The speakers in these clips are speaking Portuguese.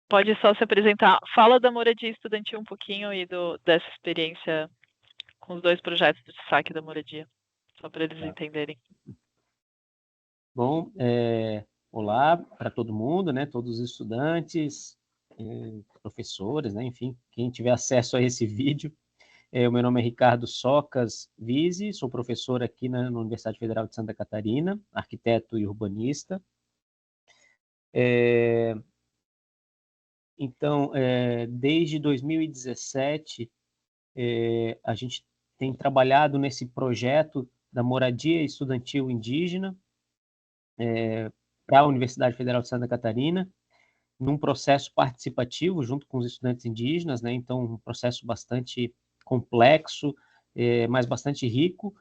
pode só se apresentar. Fala da moradia estudantil um pouquinho e dessa experiência com os 2 projetos de saque da moradia, só para eles Tá. entenderem. Bom, olá para todo mundo, né? Todos os estudantes, professores, né? Enfim, quem tiver acesso a esse vídeo. O meu nome é Ricardo Socas Vise, sou professor aqui na Universidade Federal de Santa Catarina, arquiteto e urbanista. Então, desde 2017, a gente tem trabalhado nesse projeto da moradia estudantil indígena para a Universidade Federal de Santa Catarina, num processo participativo junto com os estudantes indígenas, né? Então, um processo bastante complexo, mas bastante rico,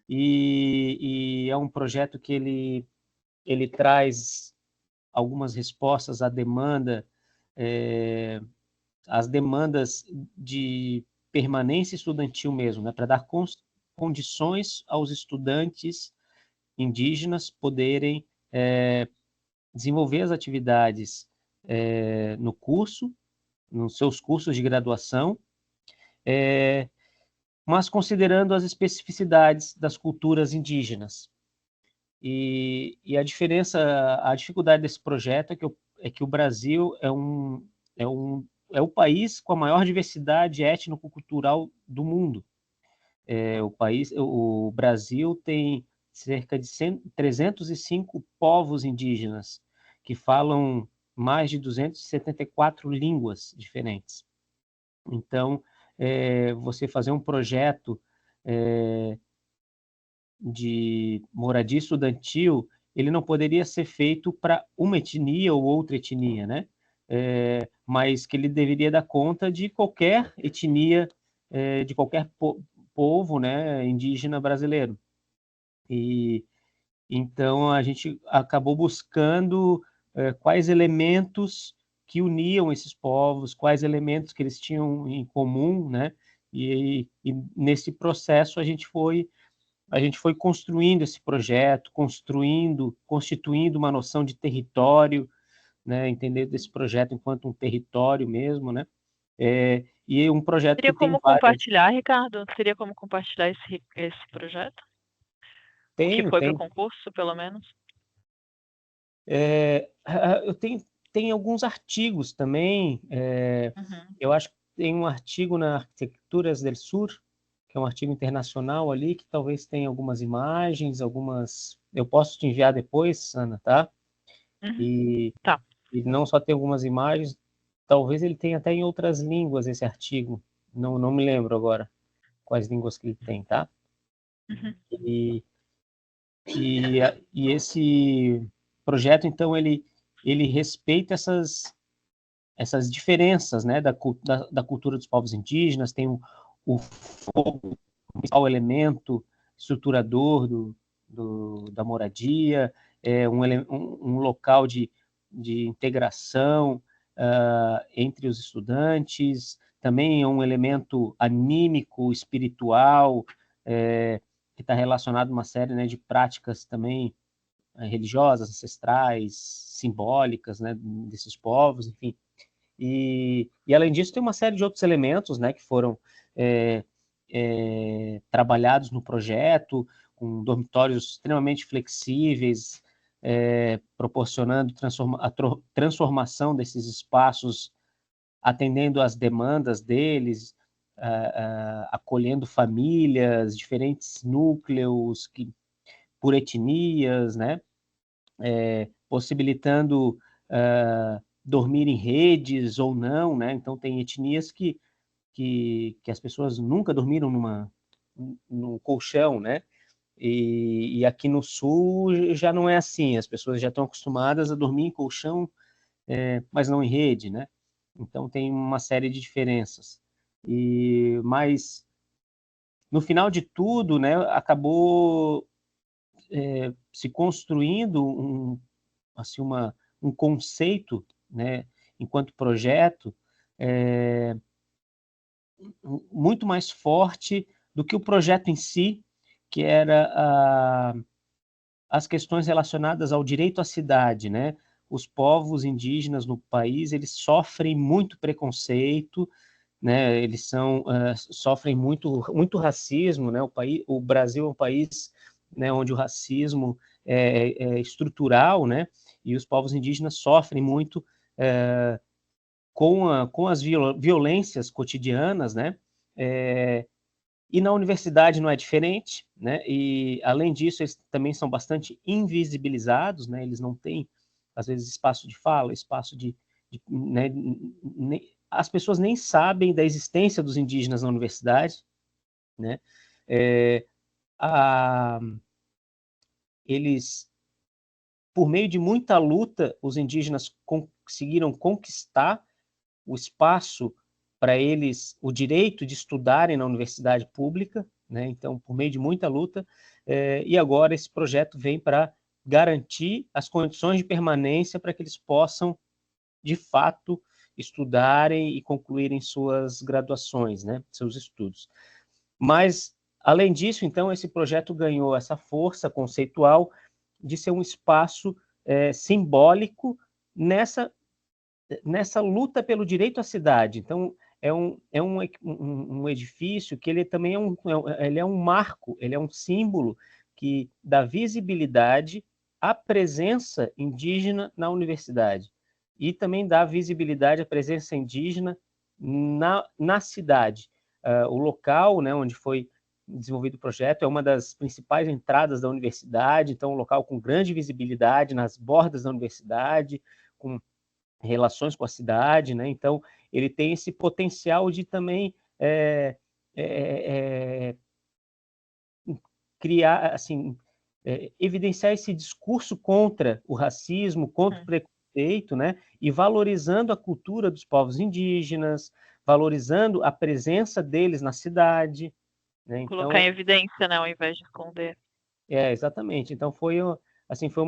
e é um projeto que ele traz algumas respostas à demanda, às demandas de permanência estudantil mesmo, né? Para dar condições aos estudantes indígenas poderem desenvolver as atividades no curso, nos seus cursos de graduação, mas considerando as especificidades das culturas indígenas. E a dificuldade desse projeto é que o Brasil é o país com a maior diversidade étnico-cultural do mundo. O Brasil tem cerca de 305 povos indígenas que falam mais de 274 línguas diferentes. Então, você fazer um projeto de moradia estudantil, ele não poderia ser feito para uma etnia ou outra etnia, né? Mas que ele deveria dar conta de qualquer etnia, de qualquer povo, né, indígena brasileiro. E então a gente acabou buscando quais elementos que uniam esses povos, quais elementos que eles tinham em comum, né? E nesse processo a gente foi construindo esse projeto, constituindo uma noção de território, né? Entendendo esse projeto enquanto um território mesmo, né? E um projeto Seria que tem como várias. compartilhar, Ricardo? Seria como compartilhar esse projeto? O que foi para o Tem. concurso, pelo menos? Eu tenho alguns artigos também. Uhum. Eu acho que tem um artigo na Arquitecturas del Sur, que é um artigo internacional ali, que talvez tenha algumas imagens, algumas. Eu posso te enviar depois, Ana, tá? Uhum. E, Tá. e não só tem algumas imagens, talvez ele tenha até em outras línguas esse artigo. Não me lembro agora quais línguas que ele tem, tá? Uhum. E, e esse projeto, então, ele respeita essas diferenças, né, da cultura dos povos indígenas. Tem o fogo, o principal elemento estruturador da moradia, um local de integração entre os estudantes, também é um elemento anímico, espiritual, que está relacionado a uma série, né, de práticas também religiosas, ancestrais, simbólicas, né, desses povos, enfim. E além disso, tem uma série de outros elementos, né, que foram trabalhados no projeto, com dormitórios extremamente flexíveis, proporcionando a transformação desses espaços, atendendo às demandas deles, acolhendo famílias, diferentes núcleos por etnias, né, possibilitando dormir em redes ou não, né? Então tem etnias que as pessoas nunca dormiram num colchão, né? E aqui no sul já não é assim, as pessoas já estão acostumadas a dormir em colchão, mas não em rede, né? Então tem uma série de diferenças. Mas no final de tudo, né, acabou se construindo assim, um conceito, né, enquanto projeto, muito mais forte do que o projeto em si, que era as questões relacionadas ao direito à cidade, né? os povos indígenas no país, eles sofrem muito preconceito, né? Eles sofrem muito racismo, né? O Brasil é um país, né, onde o racismo é estrutural, né? E os povos indígenas sofrem muito com as violências cotidianas, né? E na universidade não é diferente, né? E além disso, eles também são bastante invisibilizados, né? Eles não têm, às vezes, espaço de fala, espaço né? As pessoas nem sabem da existência dos indígenas na universidade, né? A, eles, por meio de muita luta, os indígenas conseguiram conquistar o espaço para eles, o direito de estudarem na universidade pública, né? Então, por meio de muita luta, e agora esse projeto vem para garantir as condições de permanência para que eles possam, de fato, estudarem e concluírem suas graduações, né? Seus estudos. Mas, além disso, então, esse projeto ganhou essa força conceitual de ser um espaço simbólico nessa luta pelo direito à cidade. Então, um edifício que ele também ele é um marco, ele é um símbolo que dá visibilidade à presença indígena na universidade e também dá visibilidade à presença indígena na cidade. O local, né, onde foi desenvolvido o projeto é uma das principais entradas da universidade, então um local com grande visibilidade nas bordas da universidade, com relações com a cidade, né? Então ele tem esse potencial de também criar, assim, evidenciar esse discurso contra o racismo, contra o preconceito, né? E valorizando a cultura dos povos indígenas, valorizando a presença deles na cidade, né? Colocar Então, em evidência, né, ao invés de esconder. exatamente. Então assim, foi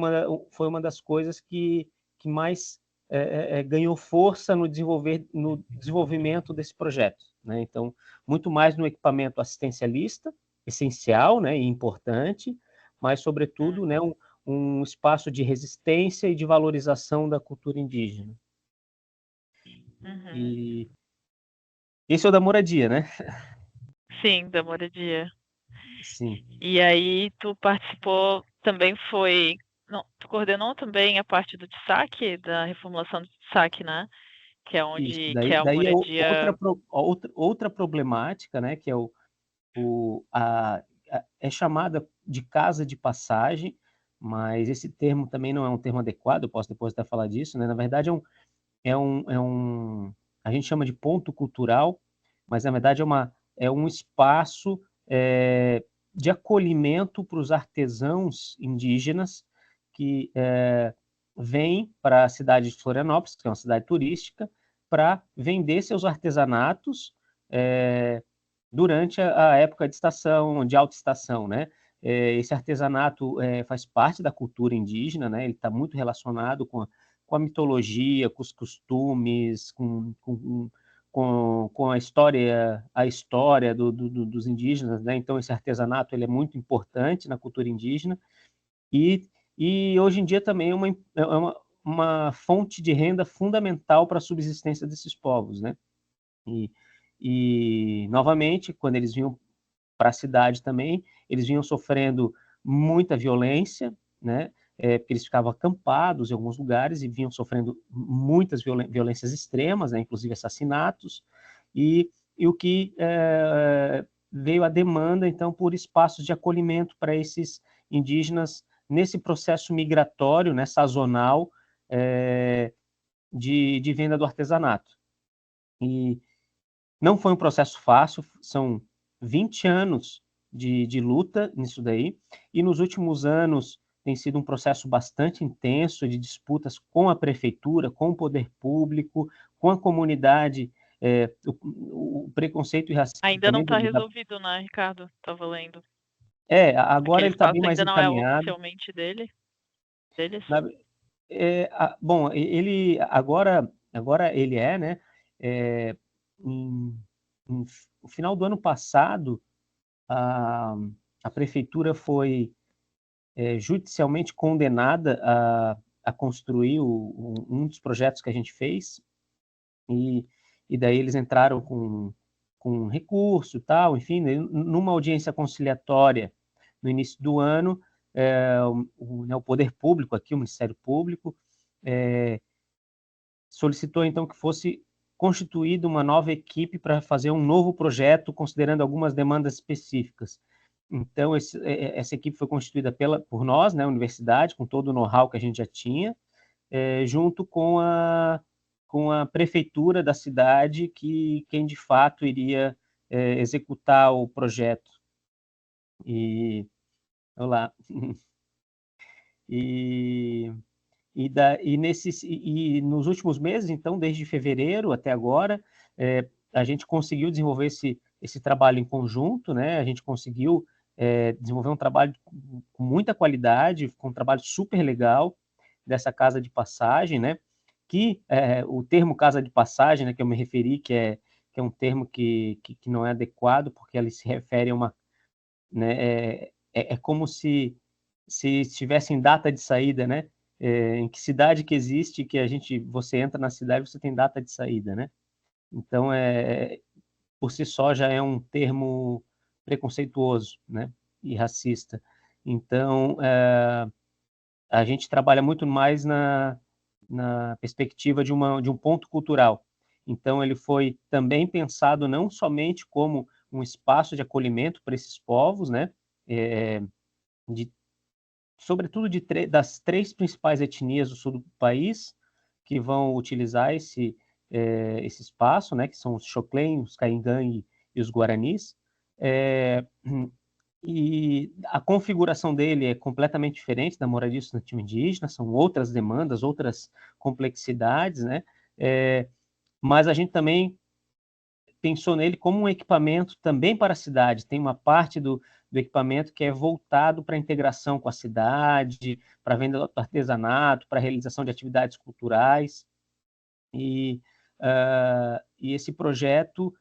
uma das coisas que mais ganhou força no desenvolvimento desse projeto, né? Então, muito mais no equipamento assistencialista, essencial, né, e importante, mas, sobretudo, né, um espaço de resistência e de valorização da cultura indígena. E esse é o da moradia, né? Sim, da moradia. Sim. E aí tu participou, também foi, não, tu coordenou também a parte do TSAC, da reformulação do TSAC, né? Que é Isso. que é a Daí é moradia. outra problemática, né, que é é chamada de casa de passagem, mas esse termo também não é um termo adequado, eu posso depois até falar disso, né? Na verdade, a gente chama de ponto cultural, mas na verdade é um espaço de acolhimento para os artesãos indígenas que vêm para a cidade de Florianópolis, que é uma cidade turística, para vender seus artesanatos durante a época de estação, de alta estação, né? Esse artesanato faz parte da cultura indígena, né? Ele está muito relacionado com a mitologia, com os costumes, com a história dos indígenas, né? Então esse artesanato ele é muito importante na cultura indígena e hoje em dia também uma fonte de renda fundamental para a subsistência desses povos, né? E novamente, quando eles vinham para a cidade também, eles vinham sofrendo muita violência, né? Porque eles ficavam acampados em alguns lugares e vinham sofrendo muitas violências extremas, né? Inclusive assassinatos, e o que veio a demanda, então, por espaços de acolhimento para esses indígenas nesse processo migratório, né, sazonal, de venda do artesanato. E não foi um processo fácil, são 20 anos de luta nisso daí, e nos últimos anos tem sido um processo bastante intenso de disputas com a prefeitura, com o poder público, com a comunidade, o preconceito e racismo Ainda não também. está resolvido, né, Ricardo? Estava lendo. Agora Aquele ele está espaço bem mais ainda não é encaminhado. oficialmente deles. Ele agora ele né? É, em, no final do ano passado, a prefeitura foi judicialmente condenada a construir um dos projetos que a gente fez, e daí eles entraram com recurso e tal, enfim, numa audiência conciliatória no início do ano, o poder público aqui, o Ministério Público, solicitou então que fosse constituída uma nova equipe para fazer um novo projeto, considerando algumas demandas específicas. Então, essa equipe foi constituída por nós, né, a universidade, com todo o know-how que a gente já tinha, junto com a prefeitura da cidade, quem de fato iria executar o projeto. Olá. E nos últimos meses, então, desde fevereiro até agora, a gente conseguiu desenvolver esse trabalho em conjunto, né? A gente conseguiu desenvolver um trabalho com muita qualidade, com um trabalho super legal dessa casa de passagem, né? Que o termo casa de passagem, né, que eu me referi, que é um termo que não é adequado, porque ele se refere a uma, né, é como se estivesse em data de saída, né? Em que cidade que existe que você entra na cidade, você tem data de saída, né? Então, por si só já é um termo preconceituoso, né? E racista. Então, a gente trabalha muito mais na perspectiva de um ponto cultural. Então, ele foi também pensado não somente como um espaço de acolhimento para esses povos, né? Sobretudo das 3 principais etnias do sul do país, que vão utilizar esse espaço, né, que são os Xoclen, os Caingangue e os Guaranis. E a configuração dele é completamente diferente da moradia estudantil indígena, são outras demandas, outras complexidades, né? Mas a gente também pensou nele como um equipamento também para a cidade. Tem uma parte do equipamento que é voltado para a integração com a cidade, para a venda do artesanato, para a realização de atividades culturais. E esse projeto,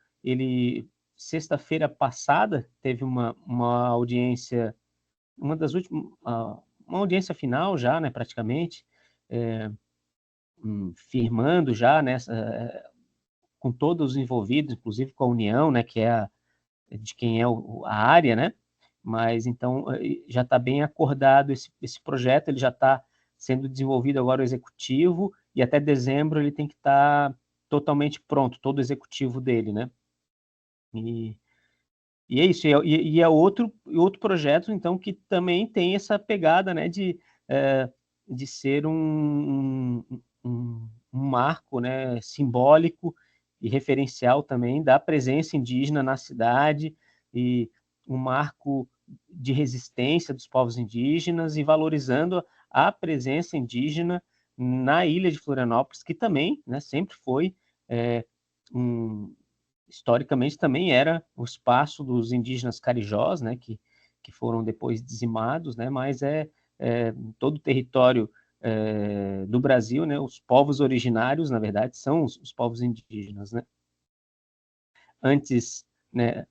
sexta-feira passada, teve uma audiência, uma audiência final já, né, praticamente, firmando já, né, com todos os envolvidos, inclusive com a União, né, que é de quem é a área, né? Mas então já está bem acordado esse projeto, ele já está sendo desenvolvido agora o executivo, e até dezembro ele tem que estar totalmente pronto, todo o executivo dele, né? E é isso, e é outro projeto, então, que também tem essa pegada, né, de ser um marco, né, simbólico e referencial também da presença indígena na cidade, e um marco de resistência dos povos indígenas, e valorizando a presença indígena na ilha de Florianópolis, que também, né, sempre foi historicamente também era o espaço dos indígenas carijós, né, que foram depois dizimados, né, mas todo o território do Brasil, né, os povos originários, na verdade, são os povos indígenas, né. Antes, né,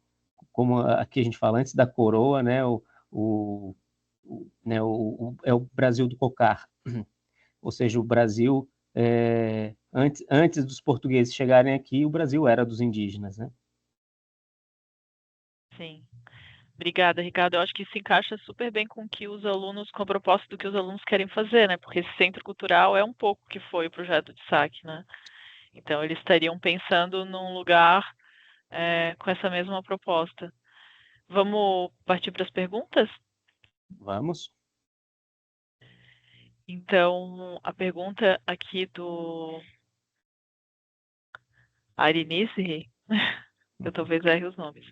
como aqui a gente fala, antes da coroa, né, é o Brasil do cocar, ou seja, o Brasil, antes dos portugueses chegarem aqui, o Brasil era dos indígenas, né. Sim. Obrigada, Ricardo. Eu acho que se encaixa super bem com com a proposta do que os alunos querem fazer, né? Porque esse centro cultural é um pouco que foi o projeto de SAC, né? Então, eles estariam pensando num lugar com essa mesma proposta. Vamos partir para as perguntas? Vamos. Então, a pergunta aqui do Arinice, eu talvez erre os nomes,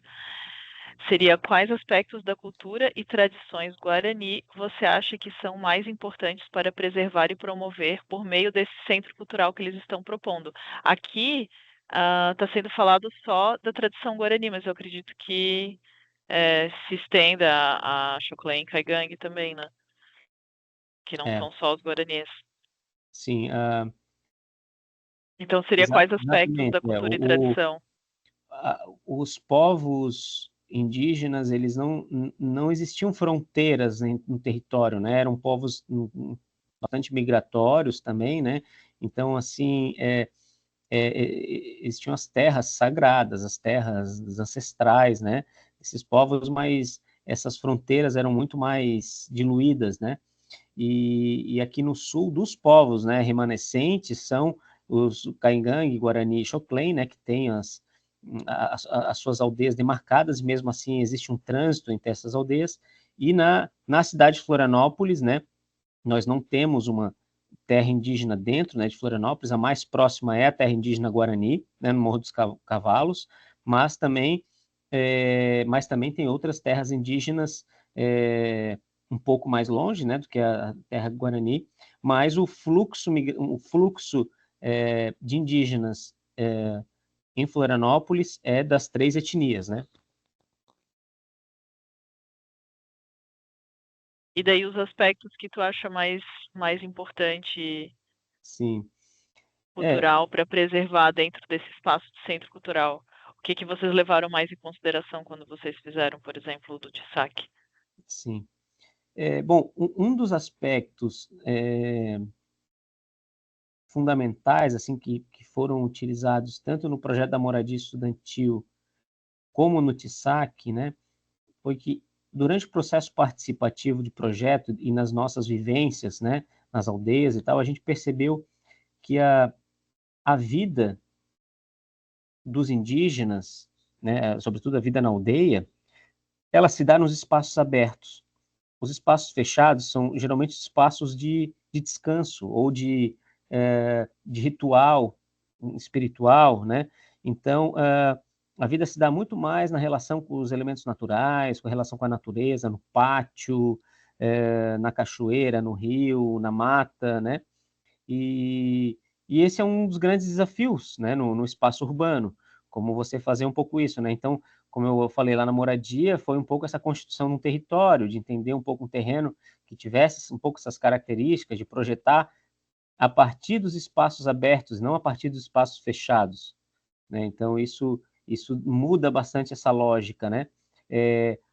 seria: quais aspectos da cultura e tradições guarani você acha que são mais importantes para preservar e promover por meio desse centro cultural que eles estão propondo? Aqui está sendo falado só da tradição guarani, mas eu acredito que se estenda a Xoclen e Caigangue também, né? Que não são só os guaranis. Sim, Então seria quais aspectos exatamente. da cultura e tradição? Os povos indígenas, eles não existiam fronteiras no território, né? Eram povos bastante migratórios também, né? Então, assim, existiam as terras sagradas, as terras ancestrais, né? Esses povos, mas essas fronteiras eram muito mais diluídas, né? E aqui no sul, dos povos, né, remanescentes são os Caingangue, Guarani e Xoclen, né, que têm as suas aldeias demarcadas, e mesmo assim existe um trânsito entre essas aldeias, e na cidade de Florianópolis, né, nós não temos uma terra indígena dentro, né, de Florianópolis, a mais próxima é a terra indígena Guarani, né, no Morro dos Cavalos, mas também tem outras terras indígenas um pouco mais longe, né, do que a terra Guarani, mas o fluxo de indígenas em Florianópolis é das 3 etnias, né? E daí os aspectos que tu acha mais importante Sim. cultural para preservar dentro desse espaço de centro cultural? O que que vocês levaram mais em consideração quando vocês fizeram, por exemplo, o do Tissac? Sim. Bom, um dos aspectos fundamentais assim que foram utilizados tanto no projeto da moradia estudantil como no TISAC, né, foi que durante o processo participativo de projeto e nas nossas vivências, né, nas aldeias e tal, a gente percebeu que a vida dos indígenas, né, sobretudo a vida na aldeia, ela se dá nos espaços abertos. Os espaços fechados são geralmente espaços de descanso ou de ritual espiritual, né? Então, a vida se dá muito mais na relação com os elementos naturais, com a relação com a natureza, no pátio, na cachoeira, no rio, na mata, né? E esse é um dos grandes desafios, né, no espaço urbano, como você fazer um pouco isso, né? Então, como eu falei lá na moradia, foi um pouco essa constituição de um território, de entender um pouco um terreno que tivesse um pouco essas características, de projetar a partir dos espaços abertos, não a partir dos espaços fechados, né? Então, isso muda bastante essa lógica, né?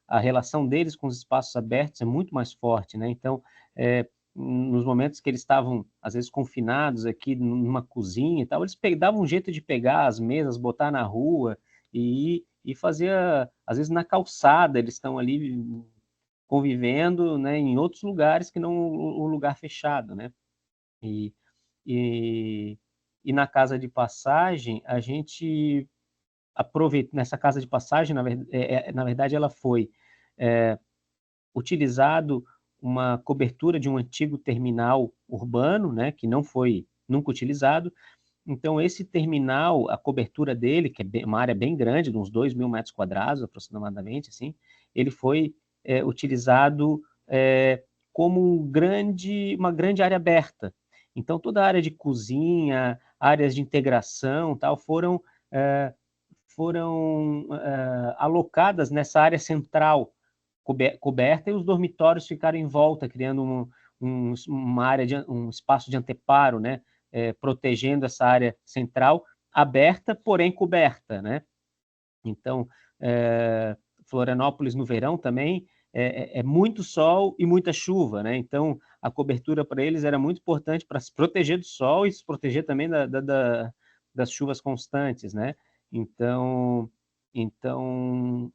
A relação deles com os espaços abertos é muito mais forte, né? Então, nos momentos que eles estavam, às vezes, confinados aqui numa cozinha e tal, eles davam um jeito de pegar as mesas, botar na rua e fazer, às vezes, na calçada, eles estão ali convivendo, né, em outros lugares que não o lugar fechado, né? E, e, e na casa de passagem, a gente aproveita, nessa casa de passagem, na verdade, ela foi utilizado uma cobertura de um antigo terminal urbano, né, que não foi nunca utilizado. Então, esse terminal, a cobertura dele, que é uma área bem grande, de uns 2.000 metros quadrados aproximadamente, assim, ele foi utilizado como uma grande área aberta. Então, toda a área de cozinha, áreas de integração, tal, foram alocadas nessa área central coberta e os dormitórios ficaram em volta, criando uma área um espaço de anteparo, né, protegendo essa área central aberta, porém coberta, né? Então, Florianópolis no verão também é muito sol e muita chuva, né? Então, a cobertura para eles era muito importante para se proteger do sol e se proteger também das chuvas constantes, né? Então, então,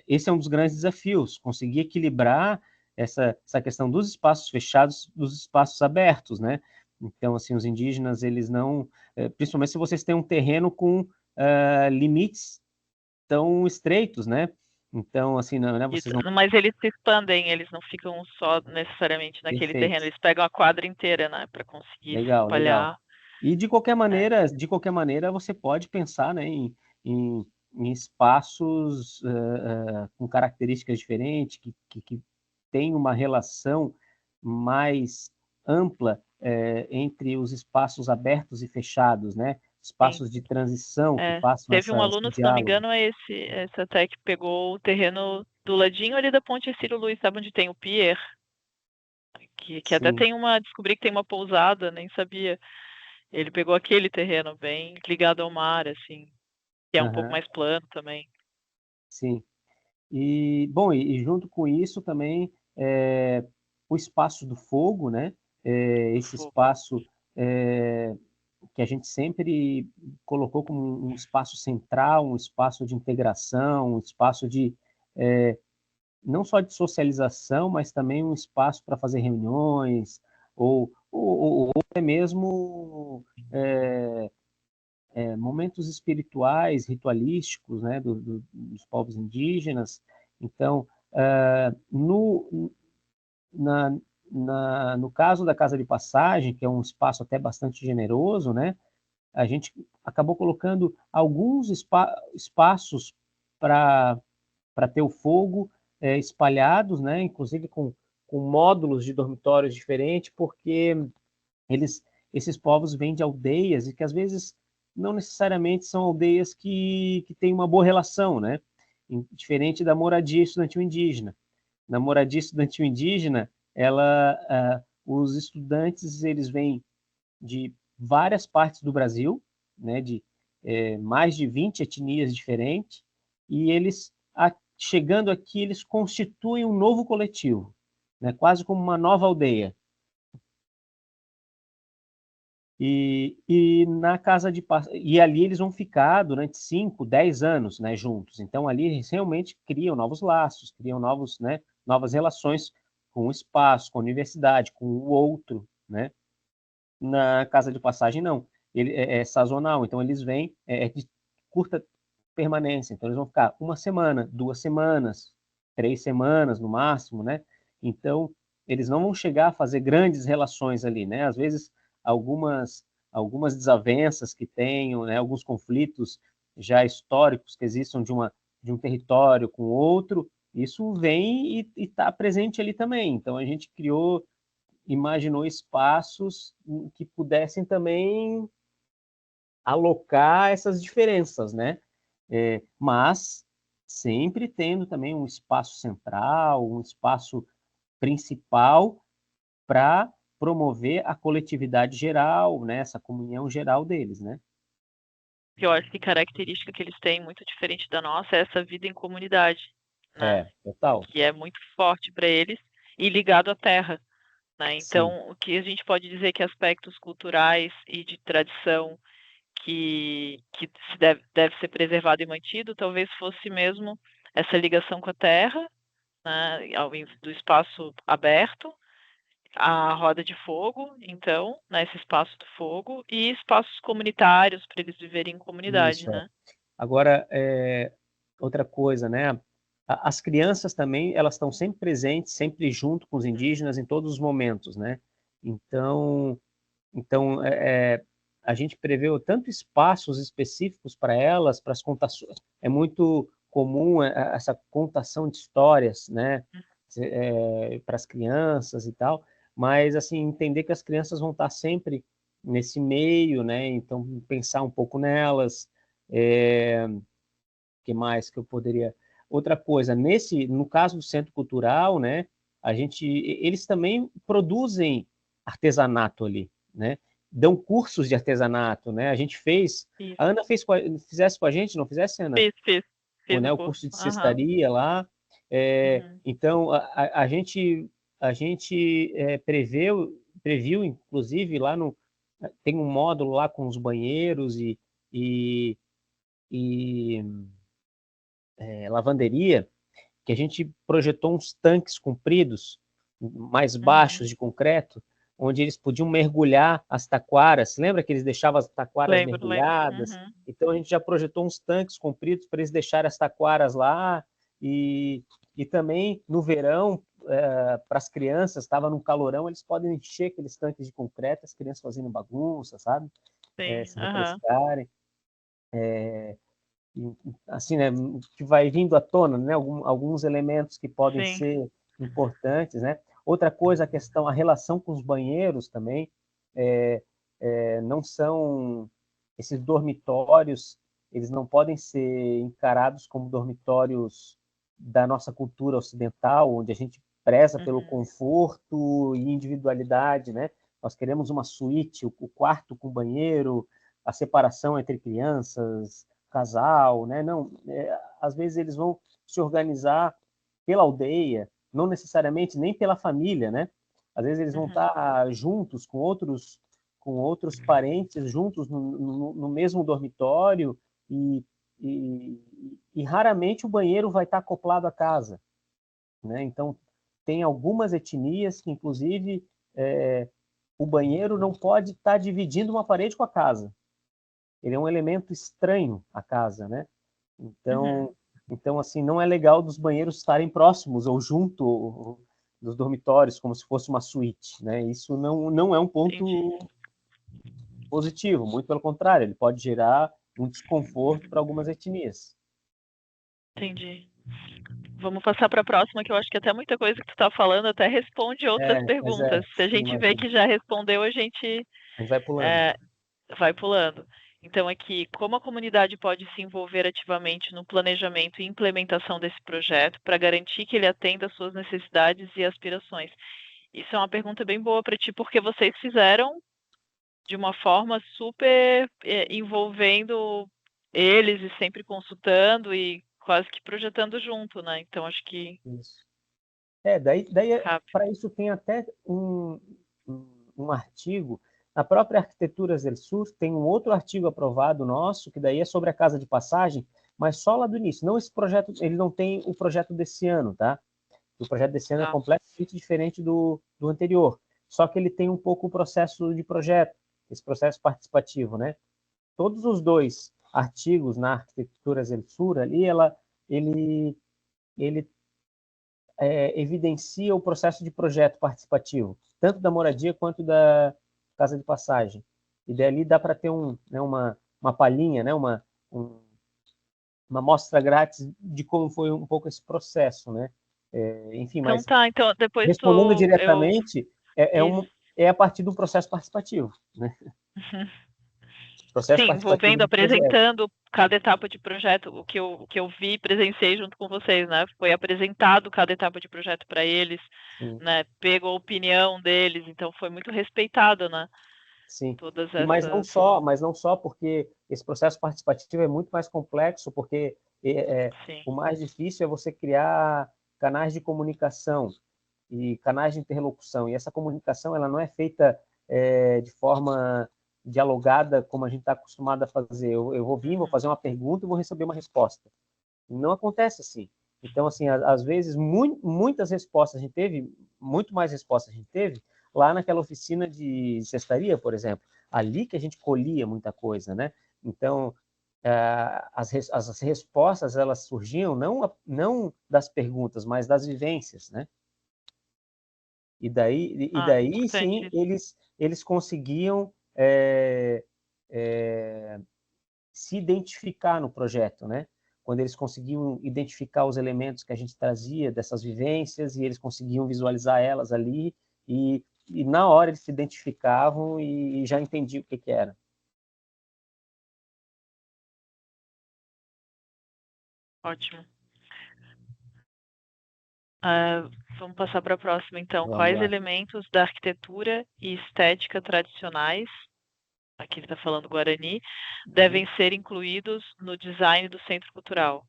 esse é um dos grandes desafios, conseguir equilibrar essa questão dos espaços fechados, dos espaços abertos, né? Então, assim, os indígenas, eles não, principalmente se vocês têm um terreno com limites tão estreitos, né? Então, assim, não, né, vocês não... Mas eles se expandem, eles não ficam só necessariamente naquele terreno, Perfeito. eles pegam a quadra inteira, né, para conseguir se Legal, legal. espalhar. E É. de qualquer maneira, você pode pensar, né, em espaços com características diferentes, que tem uma relação mais ampla entre os espaços abertos e fechados, né? Sim. Espaços de transição que É. façam Teve um esse aluno, se não me diálogo. engano, esse até que pegou o terreno do ladinho ali da Ponte Ciro Luiz, sabe onde tem o pier? Que até Sim. tem descobri que tem uma pousada, nem sabia. Ele pegou aquele terreno bem ligado ao mar, assim, que é um pouco Aham, mais plano também. sim. E, bom, e junto com isso também o espaço do fogo, né? esse espaço que a gente sempre colocou como um espaço central, um espaço de integração, um espaço de não só de socialização, mas também um espaço para fazer reuniões, ou até mesmo momentos espirituais, ritualísticos, né, dos povos indígenas. Então, na, no caso da Casa de Passagem, que é um espaço até bastante generoso, né, a gente acabou colocando alguns espaços para ter o fogo espalhados, né, inclusive com módulos de dormitórios diferentes, porque esses povos vêm de aldeias e que às vezes não necessariamente são aldeias que têm uma boa relação, né? Diferente da moradia estudantil indígena. Na moradia estudantil indígena, os estudantes eles vêm de várias partes do Brasil, né? De mais de 20 etnias diferentes, e eles chegando aqui eles constituem um novo coletivo, né? Quase como uma nova aldeia. E na casa de e ali eles vão ficar durante 5, 10 anos, né, juntos. Então ali eles realmente criam novos laços, criam novas relações com o espaço, com a universidade, com o outro, né? Na casa de passagem não, ele é sazonal, então eles vêm de curta permanência, então eles vão ficar 1 semana, 2 semanas, 3 semanas no máximo, né? Então eles não vão chegar a fazer grandes relações ali, né? Às vezes algumas desavenças que tenham, né? Alguns conflitos já históricos que existam de um território com outro, isso vem e está presente ali também. Então a gente imaginou espaços que pudessem também alocar essas diferenças, né? Mas sempre tendo também um espaço central, um espaço principal para promover a coletividade geral, né? Essa comunhão geral deles, né? Eu acho que característica que eles têm muito diferente da nossa é essa vida em comunidade, né? Total. Que é muito forte para eles e ligado à terra, né? Então, Sim. o que a gente pode dizer que aspectos culturais e de tradição que deve ser preservado e mantido, talvez fosse mesmo essa ligação com a terra, né, do espaço aberto, a roda de fogo, então, né, esse espaço do fogo, e espaços comunitários para eles viverem em comunidade, Isso. né? Agora, outra coisa, né? As crianças também, elas estão sempre presentes, sempre junto com os indígenas em todos os momentos, né? Então, a gente preveu tanto espaços específicos para elas, para as contações. É muito comum essa contação de histórias, né? Para as crianças e tal, mas assim entender que as crianças vão estar sempre nesse meio, né? Então pensar um pouco nelas. Que mais que eu poderia? Outra coisa, no caso do Centro Cultural, né? Eles também produzem artesanato ali, né? Dão cursos de artesanato, né? A gente fez, Isso. a Ana fizesse com a gente, não fizesse, Ana? Fiz Né, o o curso. curso de Uhum. cestaria lá. Então, a gente previu, inclusive, tem um módulo lá com os banheiros e, e lavanderia, que a gente projetou uns tanques compridos, mais baixos de concreto, onde eles podiam mergulhar as taquaras. Lembra que eles deixavam as taquaras Lembro. mergulhadas? Então a gente já projetou uns tanques compridos para eles deixarem as taquaras lá e também no verão para as crianças, estava num calorão, eles podem encher aqueles tanques de concreto, as crianças fazendo bagunça, sabe? Sim. Se refrescarem. Assim, né, que vai vindo à tona, né, alguns elementos que podem Sim. ser importantes, né? Outra coisa, a relação com os banheiros também, não são esses dormitórios, eles não podem ser encarados como dormitórios da nossa cultura ocidental, onde a gente preza pelo conforto e individualidade, né? Nós queremos uma suíte, o quarto com banheiro, a separação entre crianças, casal, né? Não, às vezes eles vão se organizar pela aldeia, não necessariamente nem pela família, né? Às vezes eles vão estar juntos com outros parentes, juntos no mesmo dormitório, e raramente o banheiro vai estar acoplado à casa, né? Então, tem algumas etnias que, inclusive, o banheiro não pode estar dividindo uma parede com a casa. Ele é um elemento estranho à casa, né? Então, assim, não é legal dos banheiros estarem próximos ou junto dos dormitórios, como se fosse uma suíte, né? Isso não é um ponto positivo, muito pelo contrário, ele pode gerar um desconforto para algumas etnias. Entendi. Vamos passar para a próxima, que eu acho que até muita coisa que tu está falando até responde outras Mas perguntas. Se a sim, gente vê imagino. que já respondeu, a gente A gente vai pulando. vai pulando. Então, aqui, como a comunidade pode se envolver ativamente no planejamento e implementação desse projeto para garantir que ele atenda às suas necessidades e aspirações? Isso é uma pergunta bem boa para ti, porque vocês fizeram de uma forma super envolvendo eles e sempre consultando e quase que projetando junto, né? Então, acho que Isso. Daí cabe. para isso tem até um artigo, na própria Arquiteturas del Sur, tem um outro artigo aprovado nosso, que daí é sobre a casa de passagem, mas só lá do início. Não esse projeto, ele não tem o projeto desse ano, tá? O projeto desse ano é Tá. completamente diferente do anterior. Só que ele tem um pouco o processo de projeto, esse processo participativo, né? Todos os dois artigos na Arquiteturas del Sur ali, ele evidencia o processo de projeto participativo, tanto da moradia quanto da casa de passagem. E dali dá para ter uma palhinha, né? uma amostra grátis de como foi um pouco esse processo, né? Enfim, Então mas tá, então depois respondendo eu diretamente, isso. é a partir do processo participativo, né? Processo Sim, participativo envolvendo, de projeto. apresentando cada etapa de projeto, o que eu vi, presenciei junto com vocês, né? Foi apresentado cada etapa de projeto para eles, Sim, né? Pegou a opinião deles, então foi muito respeitado, né? sim. Todas E essas. mas não só porque esse processo participativo é muito mais complexo, porque Sim. o mais difícil é você criar canais de comunicação e canais de interlocução. E essa comunicação ela não é feita de forma dialogada como a gente está acostumado a fazer. Eu vou vir, vou fazer uma pergunta e vou receber uma resposta. Não acontece assim. Então, assim, às vezes, muitas respostas a gente teve, muito mais respostas a gente teve lá naquela oficina de cestaria, por exemplo. Ali que a gente colhia muita coisa, né? Então, as respostas, elas surgiam não das perguntas, mas das vivências, né? E daí Importante sim, isso. eles conseguiam se identificar no projeto, né? Quando eles conseguiam identificar os elementos que a gente trazia dessas vivências e eles conseguiam visualizar elas ali e na hora eles se identificavam e já entendiam o que era. Ótimo. Vamos passar para a próxima, então. Vamos Quais lá. elementos da arquitetura e estética tradicionais, aqui ele está falando Guarani, devem ser incluídos no design do centro cultural?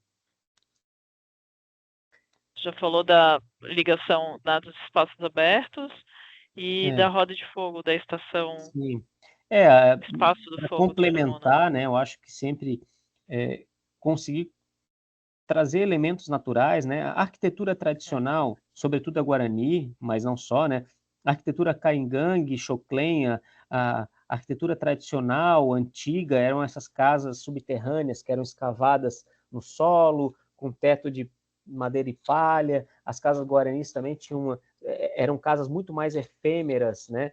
Já falou da ligação dos espaços abertos e É, da roda de fogo, da estação sim. Espaço do Para Fogo, tu chamou, né? complementar, né, eu acho que sempre conseguir trazer elementos naturais, né? A arquitetura tradicional, sobretudo a Guarani, mas não só, né? A arquitetura caingangue, choclenha, a arquitetura tradicional, antiga, eram essas casas subterrâneas que eram escavadas no solo, com teto de madeira e palha. As casas guaranis também eram casas muito mais efêmeras, né?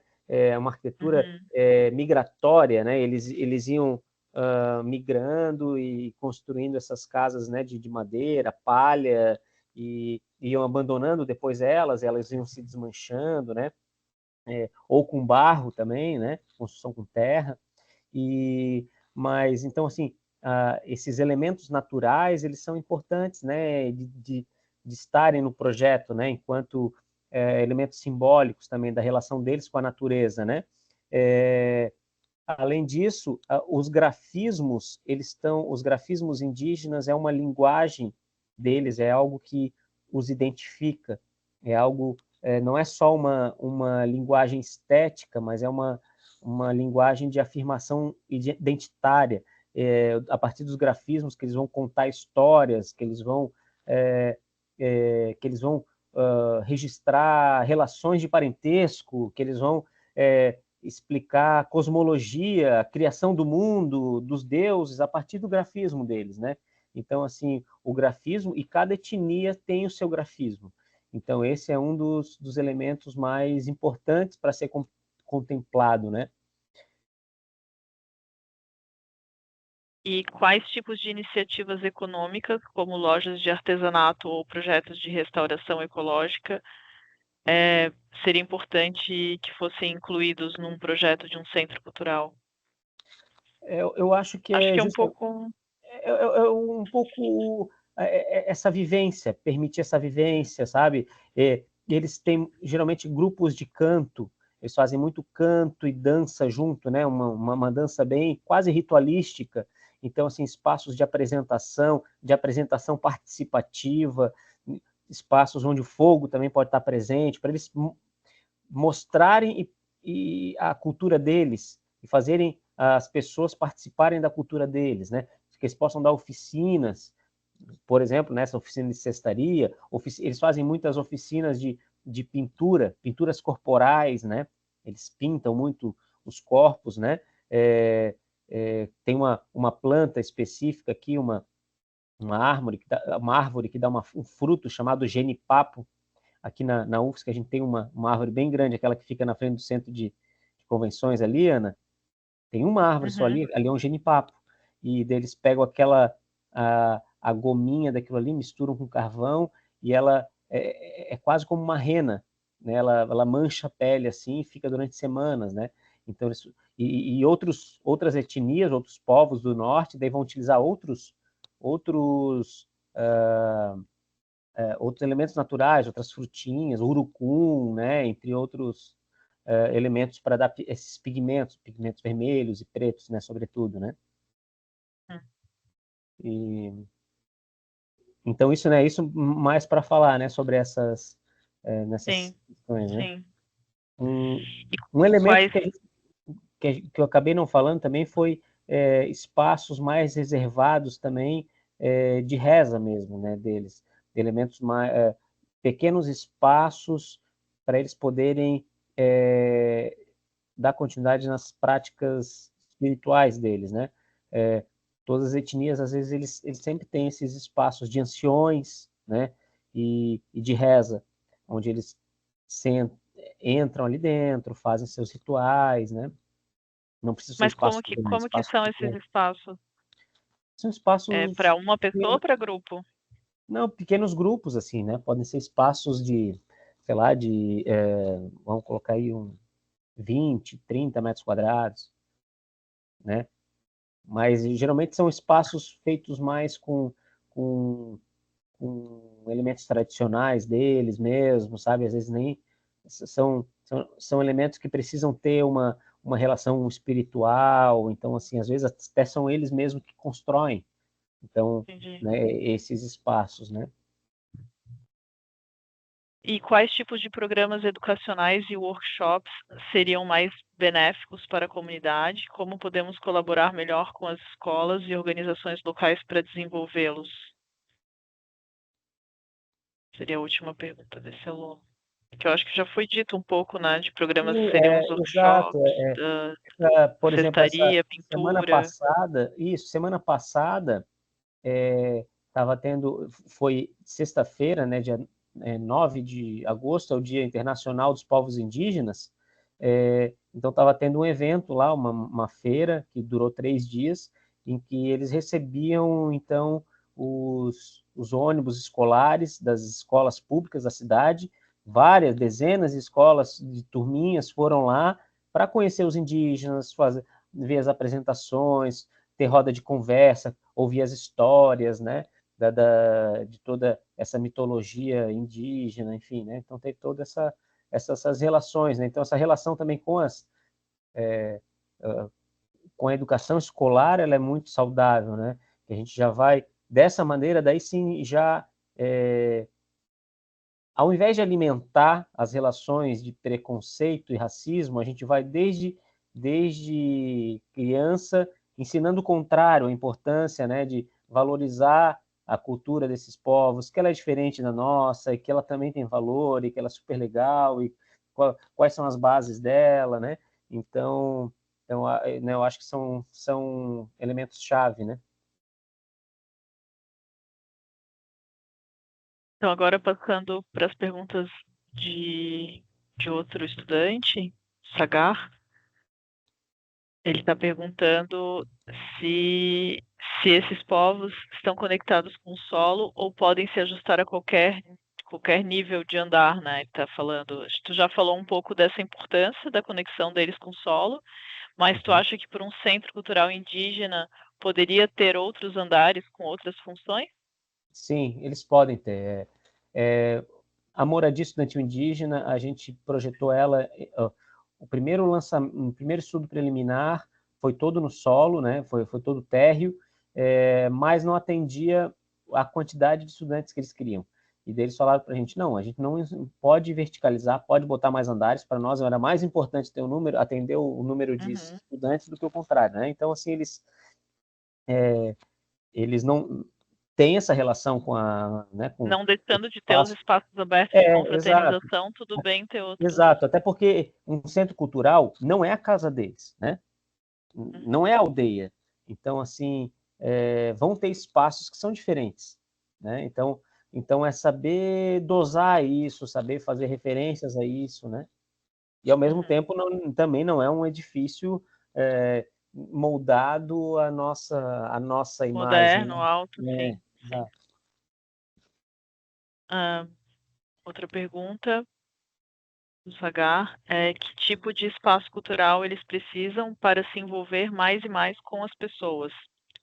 Uma arquitetura Uhum. migratória, né? Eles iam migrando e construindo essas casas, né, de madeira, palha, e iam abandonando depois elas iam se desmanchando, né, ou com barro também, né, construção com terra, mas então assim, esses elementos naturais eles são importantes, né, de estarem no projeto, né, enquanto elementos simbólicos também da relação deles com a natureza, né. Além disso, os grafismos indígenas é uma linguagem deles, é algo que os identifica, é algo não é só uma linguagem estética, mas é uma linguagem de afirmação identitária, a partir dos grafismos que eles vão contar histórias, que eles vão registrar relações de parentesco, que eles vão explicar a cosmologia, a criação do mundo, dos deuses, a partir do grafismo deles, né? Então, assim, o grafismo, e cada etnia tem o seu grafismo. Então, esse é um dos elementos mais importantes para ser contemplado, né? E quais tipos de iniciativas econômicas, como lojas de artesanato ou projetos de restauração ecológica, seria importante que fossem incluídos num projeto de um centro cultural? Eu acho que Acho é que é um justamente pouco. um pouco essa vivência, permitir essa vivência, sabe? Eles têm geralmente grupos de canto, eles fazem muito canto e dança junto, né? Uma dança bem quase ritualística. Então, assim, espaços de apresentação participativa, espaços onde o fogo também pode estar presente, para eles mostrarem a cultura deles e fazerem as pessoas participarem da cultura deles, né? Que eles possam dar oficinas, por exemplo, nessa oficina de cestaria, eles fazem muitas oficinas de pinturas corporais, né? Eles pintam muito os corpos, né? Tem uma planta específica aqui, uma árvore que dá um fruto chamado genipapo. Aqui na UFSC a gente tem uma árvore bem grande, aquela que fica na frente do centro de convenções ali, Ana. Tem uma árvore só Uhum. ali é um genipapo. E eles pegam a gominha daquilo ali, misturam com carvão, e ela é quase como uma rena, né? Ela mancha a pele assim e fica durante semanas, né? Então, outras etnias, outros povos do norte, daí vão utilizar outros outros elementos naturais, outras frutinhas, urucum, né, entre outros elementos para dar esses pigmentos vermelhos e pretos, né, sobretudo, né? E, então isso, né, isso mais para falar, né, sobre nessas Sim, questões, né? sim. Um, E um elemento quais. que eu acabei não falando também foi espaços mais reservados também de reza mesmo, né, deles, elementos mais pequenos espaços para eles poderem dar continuidade nas práticas espirituais deles, né? Todas as etnias, às vezes, eles sempre têm esses espaços de anciões, né? E de reza, onde eles entram ali dentro, fazem seus rituais, né? Não precisa ser Mas espaço grande, como que espaço são esses pequeno. espaços? São espaços Para uma pessoa ou pequenos, para grupo? não, pequenos grupos, assim, né? Podem ser espaços sei lá, vamos colocar aí 20, 30 metros quadrados, né? Mas geralmente são espaços feitos mais com, com elementos tradicionais deles mesmo, sabe? Às vezes nem são elementos que precisam ter uma relação espiritual, então, assim, às vezes até são eles mesmos que constroem, então, Entendi. né, esses espaços, né? E quais tipos de programas educacionais e workshops seriam mais benéficos para a comunidade? Como podemos colaborar melhor com as escolas e organizações locais para desenvolvê-los? Seria a última pergunta desse aluno. Que eu acho que já foi dito um pouco, né, de programas que Sim, seriam os exato. workshops, da Por exemplo, essa cestaria, semana pintura. passada, semana passada, estava foi sexta-feira, né, dia 9 de agosto, é o Dia Internacional dos Povos Indígenas, então estava tendo um evento lá, uma feira que durou 3 dias, em que eles recebiam, então, os ônibus escolares das escolas públicas da cidade, várias, dezenas de escolas de turminhas foram lá para conhecer os indígenas, ver as apresentações, ter roda de conversa, ouvir as histórias, né? De toda essa mitologia indígena, enfim, né? Então tem toda essas relações, né? Então essa relação também com a educação escolar, ela é muito saudável, né? Que a gente já vai dessa maneira, daí sim já ao invés de alimentar as relações de preconceito e racismo, a gente vai desde criança ensinando o contrário, a importância, né, de valorizar a cultura desses povos, que ela é diferente da nossa, e que ela também tem valor, e que ela é super legal, e quais são as bases dela, né? Então, né, eu acho que são elementos-chave, né? Então, agora passando para as perguntas de, de outro estudante, Sagar, ele está perguntando se, se esses povos estão conectados com o solo ou podem se ajustar a qualquer nível de andar, né? Ele está falando. Tu já falou um pouco dessa importância da conexão deles com o solo, mas tu acha que por um centro cultural indígena poderia ter outros andares com outras funções? Sim, eles podem ter. A moradia estudantil indígena, a gente projetou ela, o primeiro estudo preliminar foi todo no solo, né? Foi todo térreo, mas não atendia a quantidade de estudantes que eles queriam. E deles falaram para a gente, não pode verticalizar, pode botar mais andares, para nós era mais importante ter atender o número de Uhum. estudantes do que o contrário, né? Então, assim, eles não têm essa relação com Não deixando de ter os espaço. espaços abertos de Exato, confraternização, tudo bem ter outros. exato. Até porque um centro cultural não é a casa deles, né? Não Uhum. é a aldeia. Então, assim, vão ter espaços que são diferentes, né? Então é saber dosar isso, saber fazer referências a isso, né? E ao mesmo Uhum. tempo também não é um edifício moldado à nossa imagem, Moderno, alto, né? sim, sim. Exato. Ah, outra pergunta do Sagar é que tipo de espaço cultural eles precisam para se envolver mais e mais com as pessoas?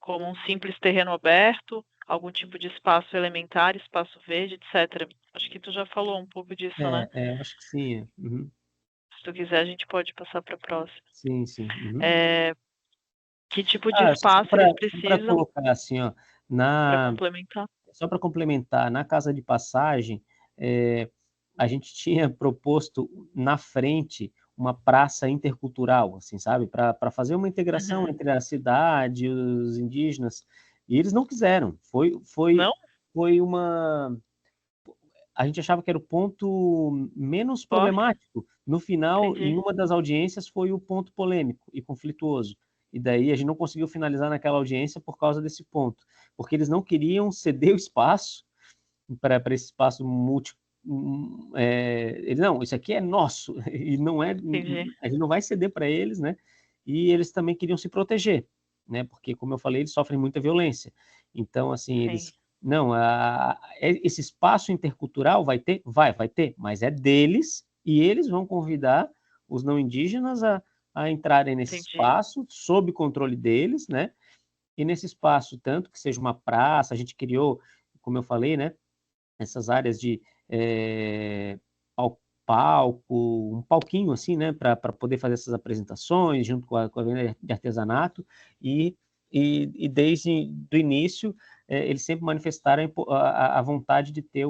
Como um simples terreno aberto, algum tipo de espaço elementar, espaço verde, etc. Acho que tu já falou um pouco disso, né? Eu acho que sim. Uhum. Se tu quiser, a gente pode passar para a próxima. Sim, sim. Uhum. É, que tipo de Só espaço para eles só para precisam colocar assim, ó, para na complementar? só para complementar, na casa de passagem, a gente tinha proposto na frente uma praça intercultural, assim, sabe, para fazer uma integração Uhum. entre a cidade e os indígenas, e eles não quiseram. Não? Foi uma A gente achava que era o ponto menos Posso? problemático. No final, Entendi. em uma das audiências, foi o ponto polêmico e conflituoso. E daí a gente não conseguiu finalizar naquela audiência por causa desse ponto, porque eles não queriam ceder o espaço para esse espaço eles, não, isso aqui é nosso e não é, Entendi. a gente não vai ceder para eles, né? E eles também queriam se proteger, né? Porque, como eu falei, eles sofrem muita violência. Então, assim, Sim. eles não, esse espaço intercultural vai ter, mas é deles e eles vão convidar os não indígenas a entrarem nesse Entendi. espaço sob controle deles, né? E nesse espaço, tanto que seja uma praça, a gente criou, como eu falei, né? Essas áreas de palco, um palquinho assim, né, para poder fazer essas apresentações junto com a venda de artesanato e, e desde o início eles sempre manifestaram a vontade de ter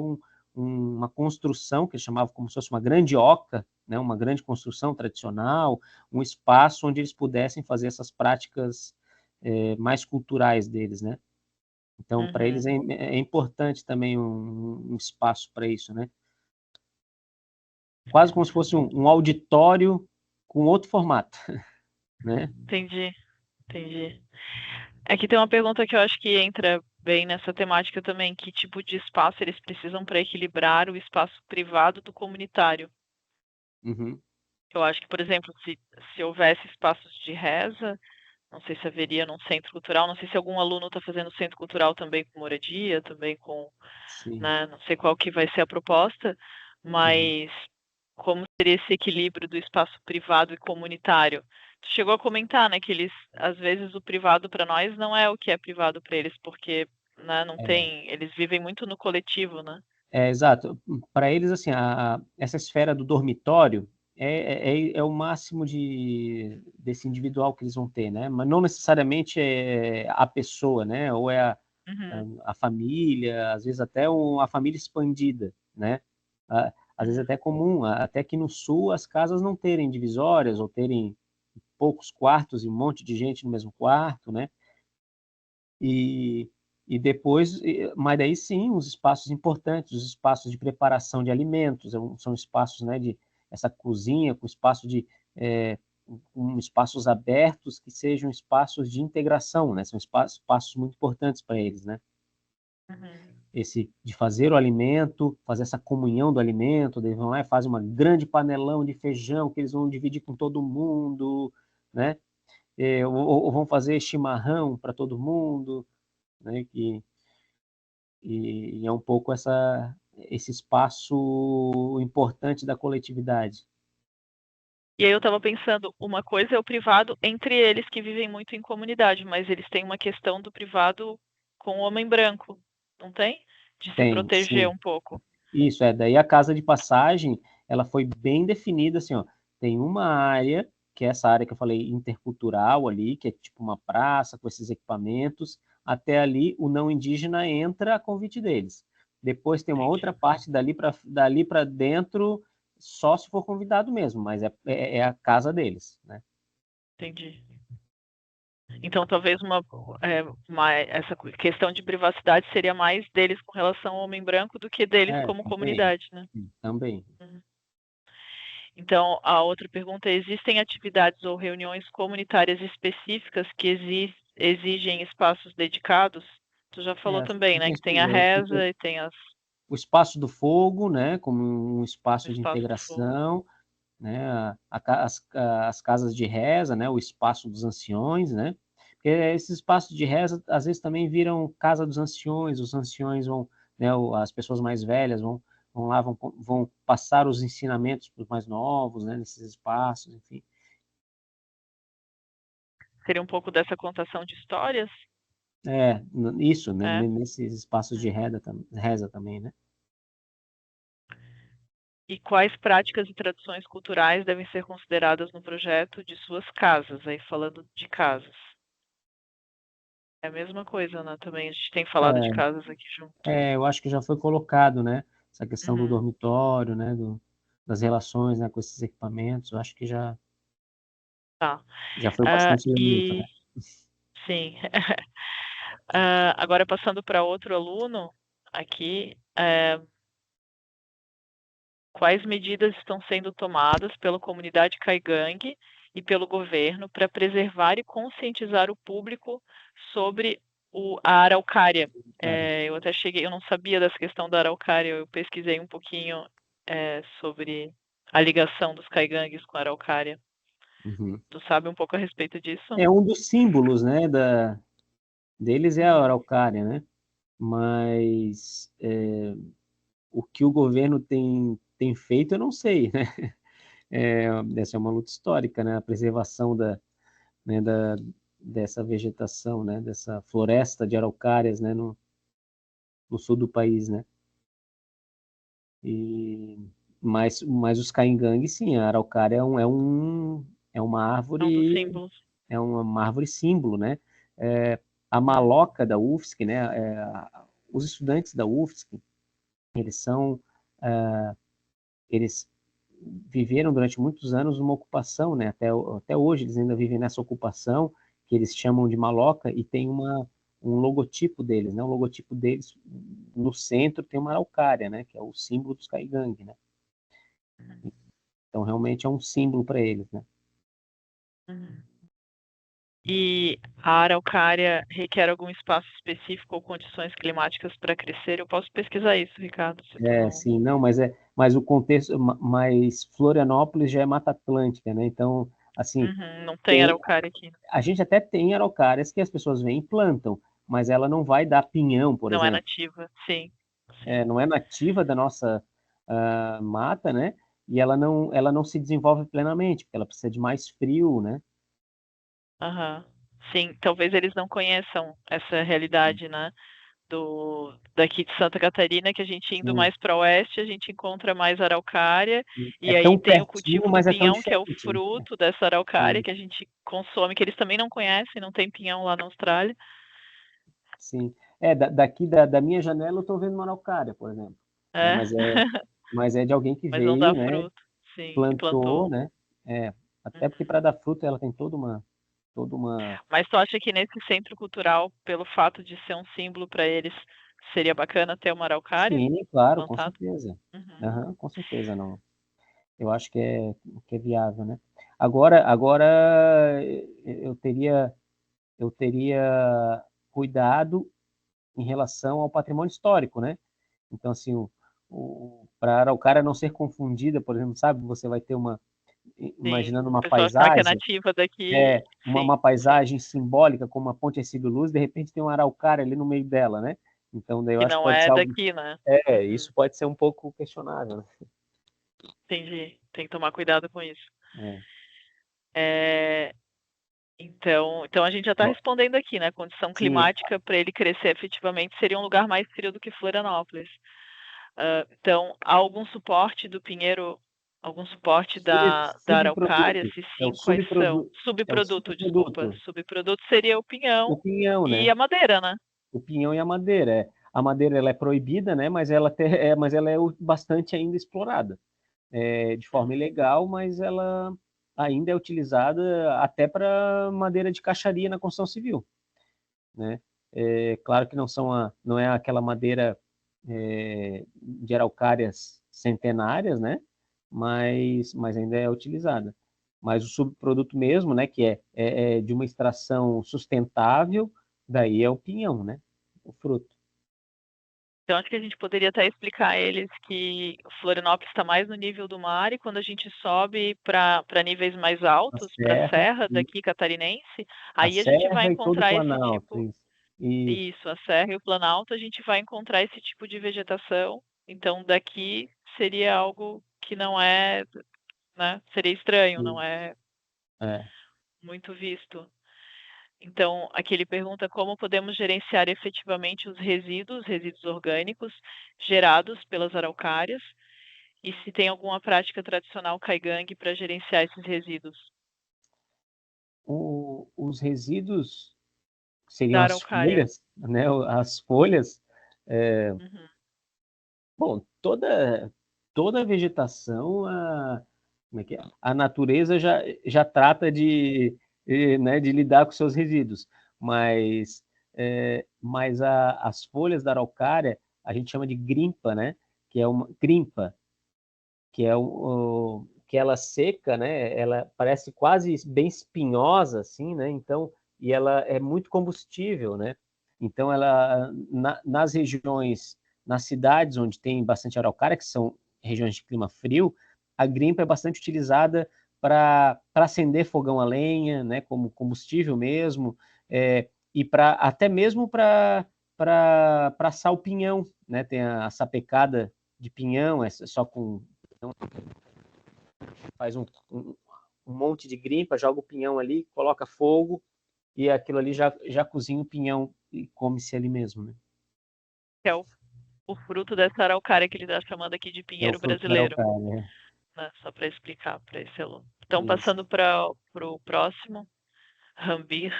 uma construção que eles chamavam como se fosse uma grande oca, né, uma grande construção tradicional, um espaço onde eles pudessem fazer essas práticas mais culturais deles, né? Então, para eles Uhum. é importante também um espaço para isso, né? Quase como se fosse um auditório com outro formato, né? Entendi. Entendi. Aqui tem uma pergunta que eu acho que entra bem nessa temática também. Que tipo de espaço eles precisam para equilibrar o espaço privado do comunitário? Uhum. Eu acho que, por exemplo, se houvesse espaços de reza, não sei se haveria num centro cultural, não sei se algum aluno está fazendo centro cultural também com moradia, também com, Sim. né, não sei qual que vai ser a proposta, Uhum. mas como seria esse equilíbrio do espaço privado e comunitário? Tu chegou a comentar, né, que eles, às vezes, o privado para nós não é o que é privado para eles, porque, né, não É, tem, eles vivem muito no coletivo, né? exato. Para eles, assim, essa esfera do dormitório é o máximo desse individual que eles vão ter, né? Mas não necessariamente é a pessoa, né? Ou é a, Uhum, a família, às vezes até a família expandida, né? Às vezes até comum, até que no sul as casas não terem divisórias ou terem poucos quartos e um monte de gente no mesmo quarto, né? E, e depois, mas daí sim, os espaços importantes, os espaços de preparação de alimentos, são espaços, né, de essa cozinha com espaço de com espaços abertos que sejam espaços de integração, né? São espaços muito importantes para eles, né? Uhum. Esse de fazer o alimento, fazer essa comunhão do alimento, eles vão lá e fazem uma grande panelão de feijão que eles vão dividir com todo mundo, né? Ou vão fazer chimarrão para todo mundo, né? E é um pouco esse espaço importante da coletividade. E aí eu estava pensando, uma coisa é o privado entre eles que vivem muito em comunidade, mas eles têm uma questão do privado com o homem branco, não tem? De se Tem, proteger sim. um pouco. Isso, daí a casa de passagem, ela foi bem definida, assim, ó, tem uma área, que é essa área que eu falei, intercultural ali, que é tipo uma praça com esses equipamentos, até ali o não indígena entra a convite deles. Depois tem uma Entendi. outra parte dali para dentro, só se for convidado mesmo, mas é a casa deles, né? Entendi. Então, talvez essa questão de privacidade seria mais deles com relação ao homem branco do que deles como Também, comunidade, né? também. Uhum. Então, a outra pergunta é: existem atividades ou reuniões comunitárias específicas que exigem espaços dedicados? Tu já falou Acho também, que né, tem que tem a reza e tem o espaço do fogo, né, como um o espaço de espaço do fogo. integração, né, as casas de reza, né, o espaço dos anciões, né, porque esses espaços de reza às vezes também viram casa dos anciões, os anciões vão, né, as pessoas mais velhas vão lá, vão passar os ensinamentos para os mais novos, né, nesses espaços, enfim. Seria um pouco dessa contação de histórias? Isso, né, É. nesses espaços de Hum. reza também, né. E quais práticas e tradições culturais devem ser consideradas no projeto de suas casas? Aí falando de casas. É a mesma coisa, né? Também a gente tem falado de casas aqui junto. Eu acho que já foi colocado, né, essa questão do Uhum. dormitório, né, das relações, né, com esses equipamentos, eu acho que Tá. já foi bastante eleito, E né. sim. Agora passando para outro aluno aqui, quais medidas estão sendo tomadas pela comunidade caigangue e pelo governo para preservar e conscientizar o público sobre a araucária? Cara. Eu não sabia dessa questão da araucária, eu pesquisei um pouquinho sobre a ligação dos caigangues com a araucária. Uhum. Tu sabe um pouco a respeito disso? É um dos símbolos, né, deles é a Uhum. araucária, né, mas, o que o governo tem feito eu não sei, né. Essa é uma luta histórica, né, a preservação né, dessa vegetação, né, dessa floresta de araucárias, né, no sul do país, né. E mas os caingangues sim, a araucária é uma É um dos árvore símbolos. símbolo, né. A maloca da UFSC, né, os estudantes da UFSC, eles são, eles viveram durante muitos anos uma ocupação, né, até hoje eles ainda vivem nessa ocupação, que eles chamam de maloca, e tem um logotipo deles, né, o logotipo deles, no centro tem uma araucária, né, que é o símbolo dos caigangue, né. Então realmente é um símbolo para eles, né. Uhum. E a araucária requer algum espaço específico ou condições climáticas para crescer? Eu posso pesquisar isso, Ricardo, se tu não. Sim, não, mas o contexto, mas Florianópolis já é Mata Atlântica, né, então, assim, Uhum, não tem tem araucária aqui. a gente até tem araucárias que as pessoas vêm e plantam, mas ela não vai dar pinhão, por Não é exemplo. nativa, sim, sim. Não é nativa da nossa, mata, né, e ela não se desenvolve plenamente, porque ela precisa de mais frio, né. Aham. Sim, talvez eles não conheçam essa realidade, né, daqui de Santa Catarina, que a gente indo Sim, mais para oeste, a gente encontra mais araucária, é e aí tão tem o pertinho, cultivo do mas é tão pinhão, que é o diferente, né. fruto dessa araucária Sim, que a gente consome, que eles também não conhecem, não tem pinhão lá na Austrália. sim. Daqui da minha janela eu estou vendo uma araucária, por exemplo, né, É. Mas é de alguém que mas não veio, dá né, fruto. Sim, e plantou, plantou. né? Até porque Uhum. para dar fruto ela tem toda uma. Mas tu acha que nesse centro cultural, pelo fato de ser um símbolo para eles, seria bacana ter uma araucária Sim, claro, com plantada? certeza. Uhum. Aham, com certeza, não. Eu acho que é viável, né? Agora eu teria cuidado em relação ao patrimônio histórico, né? Então, assim, para a araucária não ser confundida, por exemplo, sabe, você vai ter Sim, imaginando o uma pessoal achar que é paisagem, nativa daqui, uma, sim, uma sim. paisagem simbólica como uma ponte Ercílio Luz, de repente tem uma araucária ali no meio dela, né? Então, daí eu Que acho que não pode ser é algo. daqui, né? Uhum. Isso pode ser um pouco questionável, né? Entendi. Tem que tomar cuidado com isso. É. É, então a gente já está Bom, respondendo aqui, né? A condição sim, climática para ele crescer efetivamente seria um lugar mais frio do que Florianópolis. Então, há algum suporte do pinheiro, algum suporte da araucária? subproduto. Se É o sim, quais são? subproduto. É o Subproduto, desculpa. subproduto. Subproduto seria o O pinhão pinhão, e né? a madeira, né? O pinhão e a madeira. A madeira ela é proibida, né? Mas ela é bastante ainda explorada. De forma ilegal, mas ela ainda é utilizada até para madeira de caixaria na construção civil, né? Claro que não é aquela madeira de araucárias centenárias, né? Mas ainda é utilizada. Mas o subproduto mesmo, né, que é de uma extração sustentável, daí é o pinhão, né? O fruto. Então, acho que a gente poderia até explicar a eles que Florianópolis está mais no nível do mar e quando a gente sobe para níveis mais A altos, para a serra, serra daqui catarinense, a aí a gente vai serra e todo o encontrar esse Planalto, tipo, isso. Isso. isso, a serra e o Planalto, a gente vai encontrar esse tipo de vegetação. Então, daqui seria algo que não é, né, seria estranho, não Isso. é É. muito visto. Então, aqui ele pergunta como podemos gerenciar efetivamente os resíduos orgânicos gerados pelas araucárias e se tem alguma prática tradicional caigangue para gerenciar esses resíduos Os resíduos da seriam as araucária. folhas, né? As folhas. Uhum. Bom, toda vegetação, como é que é? A natureza já trata né, de lidar com seus resíduos, mas as folhas da araucária a gente chama de grimpa, né? Que é uma grimpa, que é que ela seca, né? Ela parece quase bem espinhosa, assim, né? Então, e ela é muito combustível, né? Então, nas regiões, nas cidades onde tem bastante araucária, que são regiões de clima frio, a grimpa é bastante utilizada para acender fogão a lenha, né? Como combustível mesmo, e até mesmo para assar o pinhão, né? Tem a sapecada de pinhão, só com faz um monte de grimpa, joga o pinhão ali, coloca fogo e aquilo ali já cozinha o pinhão e come-se ali mesmo, né? Que é o fruto dessa araucária que ele está chamando aqui de É o pinheiro fruto da brasileiro, araucária, né? né? Só para explicar para esse aluno. Então, Isso. passando para o próximo, Rambir,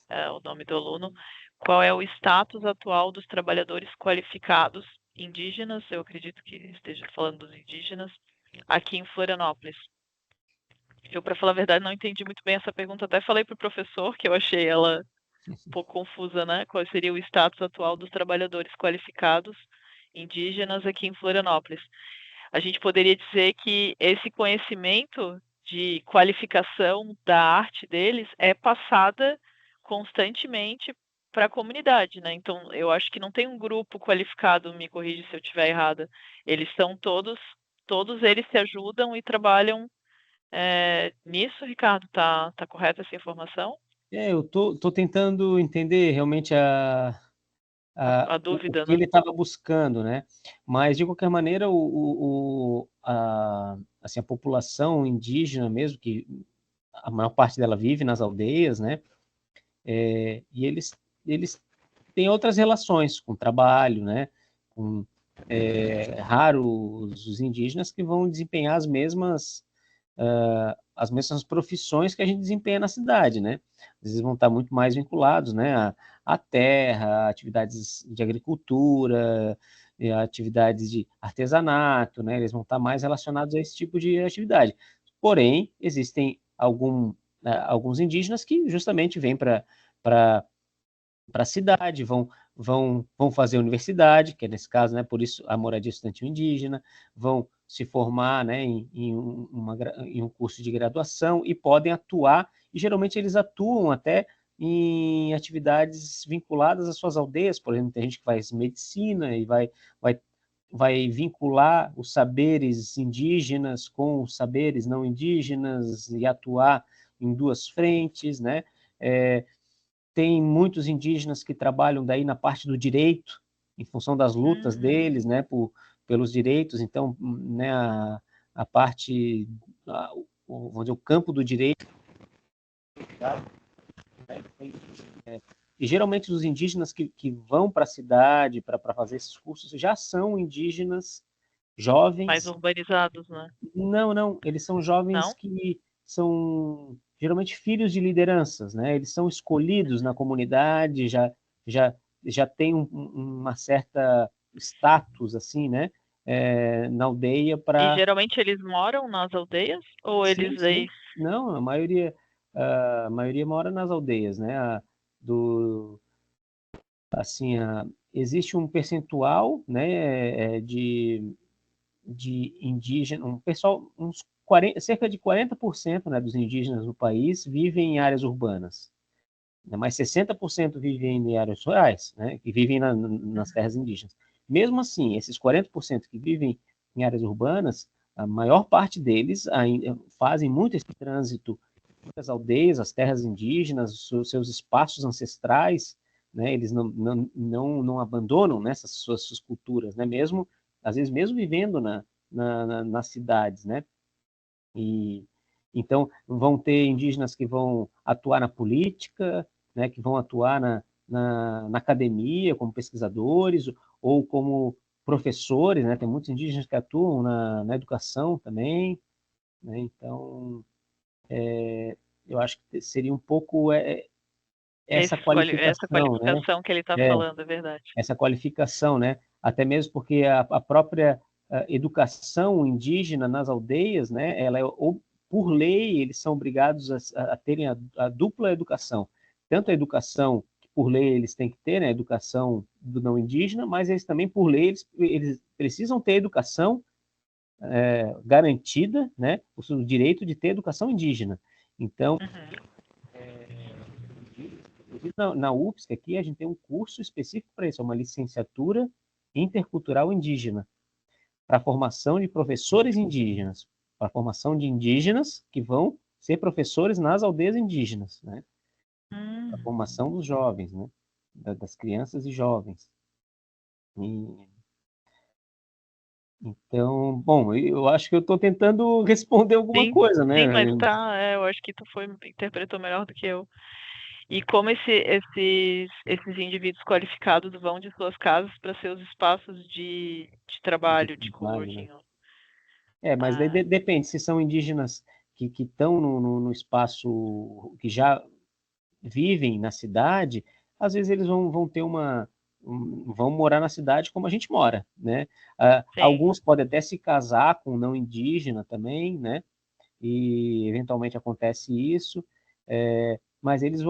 é o nome do aluno. Qual é o status atual dos trabalhadores qualificados indígenas? Eu acredito que esteja falando dos indígenas aqui em Florianópolis. Eu, para falar a verdade, não entendi muito bem essa pergunta. Até falei para o professor que eu achei ela um pouco confusa, né? Qual seria o status atual dos trabalhadores qualificados indígenas aqui em Florianópolis? A gente poderia dizer que esse conhecimento de qualificação da arte deles é passada constantemente para a comunidade, né? Então, eu acho que não tem um grupo qualificado, me corrige se eu estiver errada. Eles são todos eles se ajudam e trabalham nisso, Ricardo. Tá correta essa informação? Eu tô tentando entender realmente A o dúvida, que né? ele estava buscando, né? Mas, de qualquer maneira, assim, a população indígena mesmo, que a maior parte dela vive nas aldeias, né? E eles têm outras relações com o trabalho, né? Raro os indígenas que vão desempenhar as mesmas profissões que a gente desempenha na cidade, né? Às vezes vão estar muito mais vinculados, né? À terra, a atividades de agricultura, atividades de artesanato, né? Eles vão estar mais relacionados a esse tipo de atividade. Porém, existem alguns indígenas que justamente vêm para a cidade, vão fazer universidade, que é nesse caso, né, por isso a moradia estudantil indígena, vão se formar, né, em um curso de graduação e podem atuar, e geralmente eles atuam até em atividades vinculadas às suas aldeias. Por exemplo, tem gente que faz medicina e vai vincular os saberes indígenas com os saberes não indígenas e atuar em duas frentes, né? Tem muitos indígenas que trabalham daí na parte do direito, em função das lutas deles, né, pelos direitos. Então, né, a parte, vamos dizer, o campo do direito. E geralmente os indígenas que vão para a cidade para fazer esses cursos já são indígenas jovens. Mais urbanizados, né? Não, eles são jovens que são geralmente filhos de lideranças, né? Eles são escolhidos na comunidade, já tem uma certa status, assim, né? Na aldeia para... E geralmente eles moram nas aldeias? Ou Sim, eles aí... Não, a maioria mora nas aldeias, né? Assim, existe um percentual, né, de indígenas, cerca de 40%, né, dos indígenas no país vivem em áreas urbanas, né, mas 60% vivem em áreas rurais, né, que vivem nas terras indígenas. Mesmo assim, esses 40% que vivem em áreas urbanas, a maior parte deles ainda fazem muito esse trânsito as aldeias, as terras indígenas, os seus espaços ancestrais, né, eles não abandonam, né, essas suas culturas, né, mesmo, às vezes mesmo vivendo nas cidades, né, e então vão ter indígenas que vão atuar na política, né, que vão atuar na academia como pesquisadores ou como professores, né, tem muitos indígenas que atuam na educação também, né, então eu acho que seria um pouco essa Essa qualificação, né? qualificação que ele está É, falando, é verdade. essa qualificação, né? Até mesmo porque a própria educação indígena nas aldeias, né? Por lei, eles são obrigados a terem a dupla educação. Tanto a educação que por lei eles têm que ter, né? A educação do não indígena, mas eles também, por lei, eles precisam ter educação garantida, né? O direito de ter educação indígena. Então, na UFSC aqui a gente tem um curso específico para isso, é uma licenciatura intercultural indígena, para a formação de professores indígenas, para a formação de indígenas que vão ser professores nas aldeias indígenas, né? A formação dos jovens, né? Das crianças e jovens. Então, bom, eu acho que eu estou tentando responder alguma Sim, coisa, né? sim, mas eu acho que tu interpretou melhor do que eu. E como esses indivíduos qualificados vão de suas casas para seus espaços de trabalho, de Né? coworking. Mas daí depende, se são indígenas que estão no espaço, que já vivem na cidade, às vezes eles vão ter vão morar na cidade como a gente mora, né? Alguns podem até se casar com um não indígena também, né? E eventualmente acontece isso, mas eles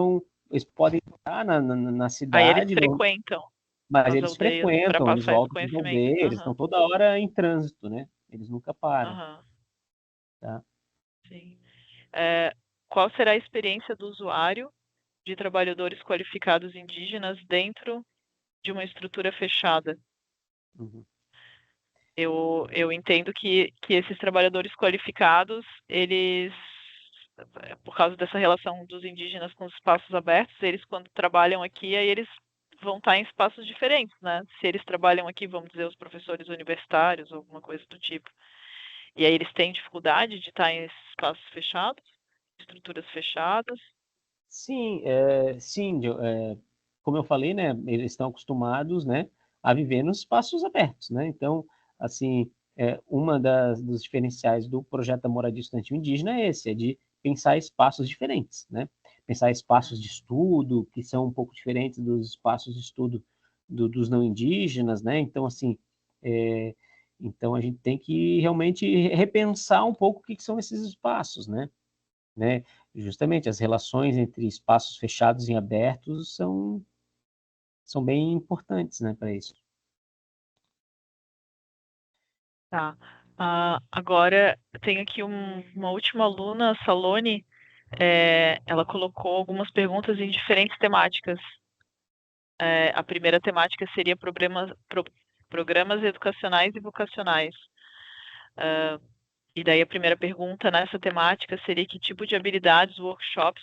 podem estar na Aí eles cidade, frequentam mas as eles aldeias para frequentam, eles passar esse voltam para as conhecimento. aldeias, eles estão toda hora em trânsito, né? Eles nunca param, tá? Sim. Qual será a experiência do usuário de trabalhadores qualificados indígenas dentro de uma estrutura fechada? Uhum. Eu entendo que esses trabalhadores qualificados, eles, por causa dessa relação dos indígenas com os espaços abertos, eles quando trabalham aqui, aí eles vão estar em espaços diferentes, né? Se eles trabalham aqui, vamos dizer, os professores universitários, alguma coisa do tipo. E aí eles têm dificuldade de estar em espaços fechados, estruturas fechadas. Sim, como eu falei, né, eles estão acostumados, né, a viver nos espaços abertos, né? Então, assim, uma dos diferenciais do projeto da moradia estudantil indígena é esse, é de pensar espaços diferentes, né? Pensar espaços de estudo que são um pouco diferentes dos espaços de estudo dos não indígenas, né? Então, assim, Então, a gente tem que realmente repensar um pouco o que são esses espaços, né? Justamente as relações entre espaços fechados e abertos são bem importantes, né, para isso. Tá. Agora, eu tenho aqui uma última aluna, a Salone, ela colocou algumas perguntas em diferentes temáticas. A primeira temática seria programas educacionais e vocacionais. E daí a primeira pergunta nessa temática seria que tipo de habilidades, workshops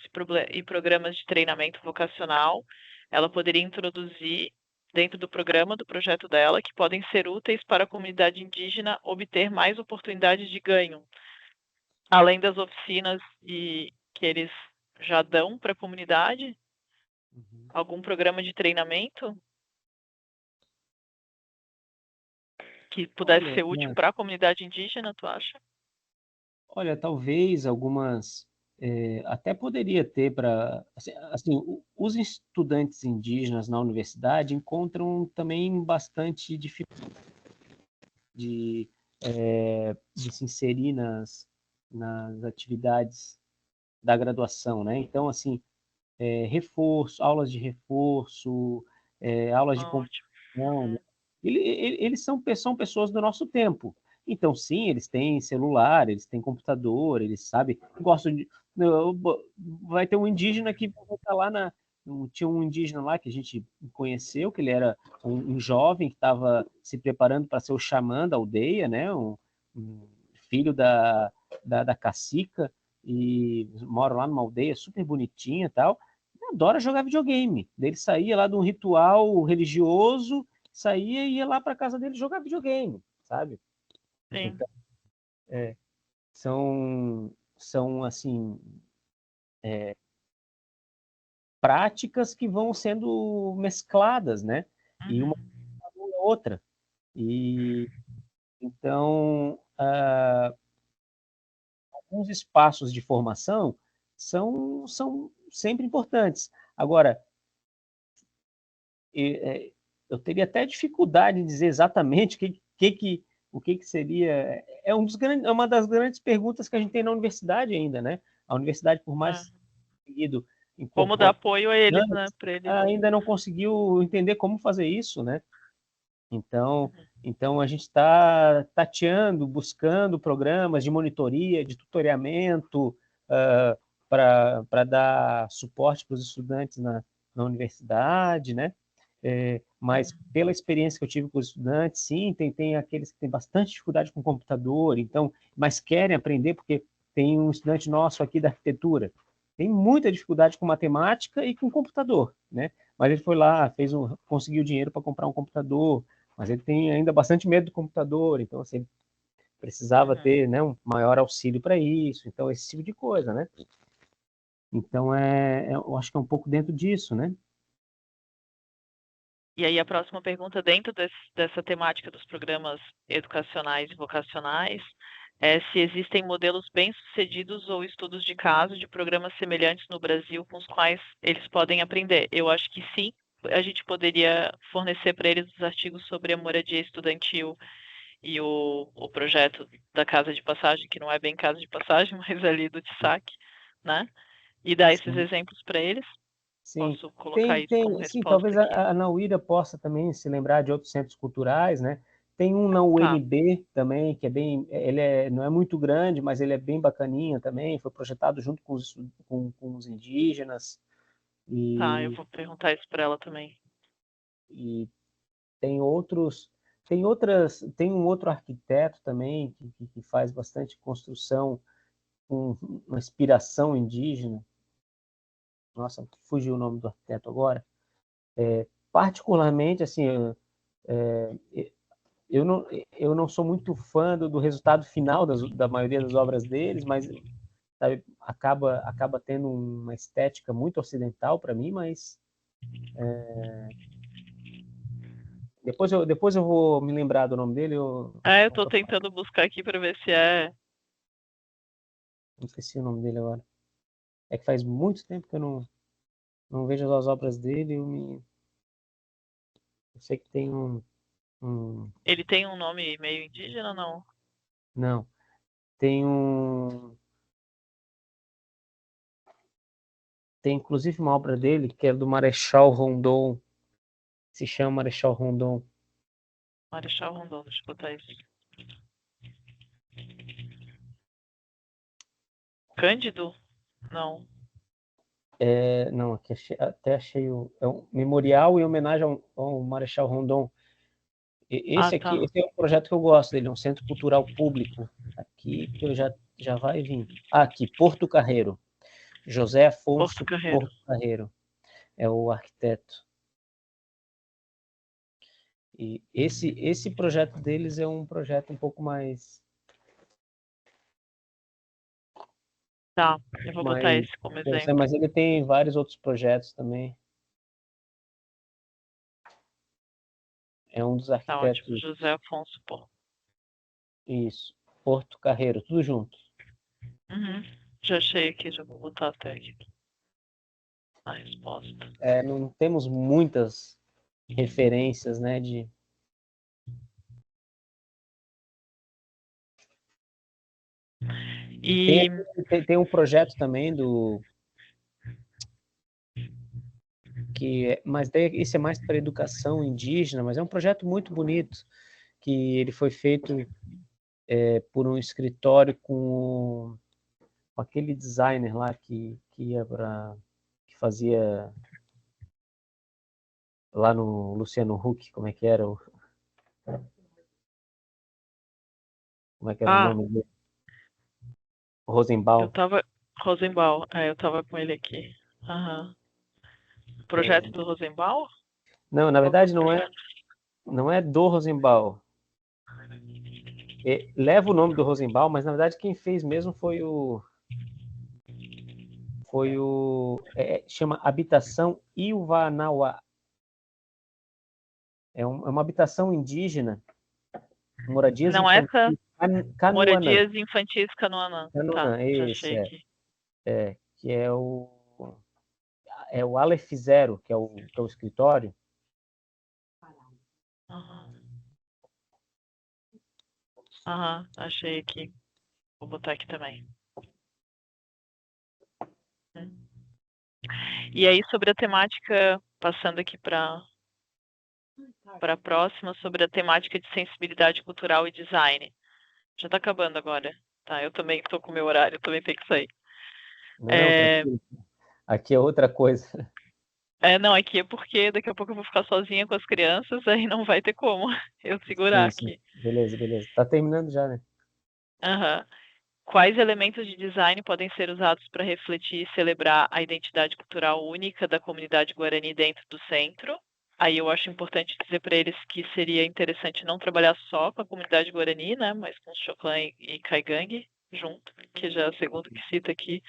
e programas de treinamento vocacional ela poderia introduzir dentro do programa, do projeto dela, que podem ser úteis para a comunidade indígena obter mais oportunidades de ganho, além das oficinas que eles já dão para a comunidade. Algum programa de treinamento que pudesse ser útil para a comunidade indígena, tu acha? Olha, talvez algumas, até poderia ter para, assim, os estudantes indígenas na universidade encontram também bastante dificuldade de se inserir nas atividades da graduação, né? Então, assim, aulas de reforço, aulas de Ótimo. computação, né? Eles são pessoas do nosso tempo. Então, sim, eles têm celular, eles têm computador, eles sabem, gostam de. Vai ter um indígena que vai estar lá tinha um indígena lá que a gente conheceu, que ele era um jovem que estava se preparando para ser o xamã da aldeia, né? Um filho da cacica, e mora lá numa aldeia super bonitinha e tal. Adora jogar videogame. Ele saía lá de um ritual religioso, saía e ia lá para casa dele jogar videogame, sabe? Sim. Então, são assim, práticas que vão sendo mescladas, né? E uma Uhum. outra. E então, alguns espaços de formação são sempre importantes. Agora, eu teria até dificuldade em dizer exatamente o que seria. É uma das grandes perguntas que a gente tem na universidade ainda, né? A universidade, por É. mais seguido Como dar incorpora, apoio a eles, né? Para eles. ainda não conseguiu entender como fazer isso, né? Então, Uhum. então a gente está tateando, buscando programas de monitoria, de tutoriamento, para dar suporte para os estudantes na universidade, né? Mas pela experiência que eu tive com os estudantes, sim, tem aqueles que têm bastante dificuldade com computador, então, mas querem aprender, porque tem um estudante nosso aqui da arquitetura, tem muita dificuldade com matemática e com computador, né? Mas ele foi lá, conseguiu dinheiro para comprar um computador, mas ele tem ainda bastante medo do computador, então assim, ele precisava Uhum. ter, né, um maior auxílio para isso, então esse tipo de coisa, né? Então eu acho que é um pouco dentro disso, né? E aí a próxima pergunta dentro dessa temática dos programas educacionais e vocacionais é se existem modelos bem-sucedidos ou estudos de caso de programas semelhantes no Brasil com os quais eles podem aprender. Eu acho que sim, a gente poderia fornecer para eles os artigos sobre a moradia estudantil e o projeto da Casa de Passagem, que não é bem Casa de Passagem, mas ali do TSAC, né? E dar esses Sim, exemplos para eles. sim. Posso colocar isso como Sim, talvez resposta aqui. a Nauíra possa também se lembrar de outros centros culturais, né? Tem um na Tá, UNB também, que não é muito grande, mas ele é bem bacaninha também, foi projetado junto com os indígenas, tá, eu e, vou perguntar isso para ela também. e tem tem um outro arquiteto também que faz bastante construção com uma inspiração indígena. Nossa, fugiu o nome do arquiteto agora. Particularmente, assim, eu não, eu não sou muito fã do resultado final da maioria das obras deles, mas sabe, acaba tendo uma estética muito ocidental para mim, mas depois eu vou me lembrar do nome dele, Eu tô tentando buscar aqui para ver se é. não esqueci o nome dele agora. É que faz muito tempo que eu não vejo as obras dele, eu sei que tem um. Ele tem um nome meio indígena, não? Não. Tem inclusive uma obra dele que é do Marechal Rondon, se chama Marechal Rondon. Marechal Rondon, deixa eu botar isso. Cândido? Não. Não, aqui até achei é um memorial em homenagem ao Marechal Rondon. Esse tá. aqui, esse é um projeto que eu gosto dele, é um centro cultural público. Aqui que eu já vai vir. Aqui, Porto Carreiro. José Afonso Porto Carreiro é o arquiteto. E esse projeto deles é um projeto um pouco mais... Tá, eu vou botar esse como exemplo. Mas ele tem vários outros projetos também. É um dos arquitetos. Tá ótimo, José Afonso Porto. Isso, Porto Carreiro, tudo junto. Já achei aqui, já vou botar até aqui. A resposta. Não temos muitas referências, né, Tem um projeto também mas daí isso é mais para educação indígena, mas é um projeto muito bonito, que ele foi feito por um escritório com aquele designer lá que fazia lá no Luciano Huck, como é que era o nome dele? Rosenbaum. Rosenbaum, eu tava com ele aqui. O projeto do Rosenbaum? Não, na verdade não é do Rosenbaum. Leva o nome do Rosenbaum, mas na verdade quem fez mesmo foi chama Habitação Ilvanauá. É uma habitação indígena, moradias Não infantis, Canoanã. Moradias infantis Canoanã. Tá, já Esse achei aqui. que é o Aleph Zero, que é o escritório. Achei aqui. Vou botar aqui também. E aí, sobre a temática, passando aqui para a próxima, sobre a temática de sensibilidade cultural e design. Já está acabando agora, tá? Eu também estou com o meu horário, eu também tenho que sair. Não, aqui é outra coisa. Não, aqui é porque daqui a pouco eu vou ficar sozinha com as crianças, aí não vai ter como eu segurar aqui. Beleza. Tá terminando já, né? Quais elementos de design podem ser usados para refletir e celebrar a identidade cultural única da comunidade guarani dentro do centro? Aí eu acho importante dizer para eles que seria interessante não trabalhar só com a comunidade guarani, né, mas com Xoclan e Caigangue junto, que já é o segundo que cita aqui,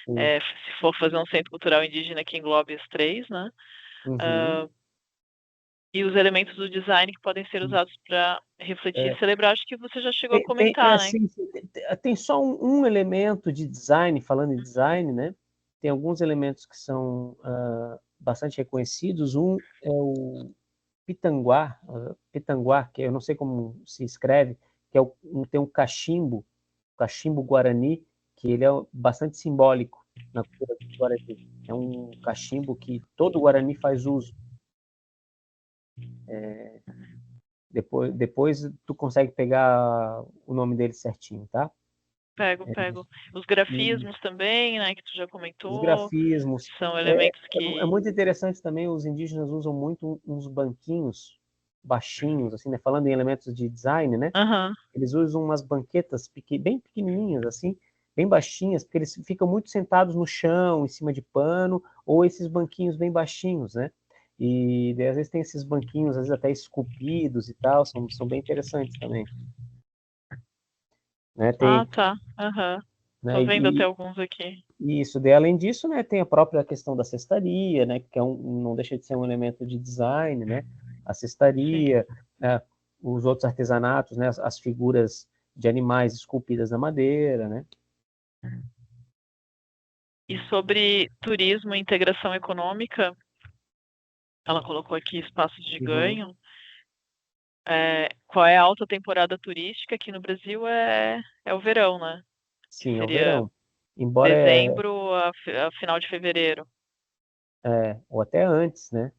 se for fazer um centro cultural indígena que englobe os três, né? E os elementos do design que podem ser usados para refletir e celebrar, acho que você já chegou a comentar, né? Tem só um elemento de design, falando em design, né? Tem alguns elementos que são bastante reconhecidos. Um é o pitanguá, que eu não sei como se escreve, que tem um cachimbo guarani, que ele é bastante simbólico na cultura do Guarani. É um cachimbo que todo Guarani faz uso. Depois tu consegue pegar o nome dele certinho, tá? Pego. Os grafismos também, né, que tu já comentou. Os grafismos. São elementos É muito interessante também, os indígenas usam muito uns banquinhos baixinhos, assim, né? Falando em elementos de design, né? Eles usam umas banquetas bem pequenininhas, assim, bem baixinhas, porque eles ficam muito sentados no chão, em cima de pano, ou esses banquinhos bem baixinhos, né? E às vezes tem esses banquinhos, às vezes até esculpidos e tal, são bem interessantes também. Né? Tá. Né? Tô vendo até alguns aqui. Isso, além disso, né, tem a própria questão da cestaria, né, que não deixa de ser um elemento de design, né? A cestaria, né, os outros artesanatos, né, as figuras de animais esculpidas na madeira, né? E sobre turismo e integração econômica, ela colocou aqui espaços de ganho. qual é a alta temporada turística? Aqui no Brasil é o verão, né? Que Sim, é o seria verão. Embora dezembro a final de fevereiro, ou até antes, né?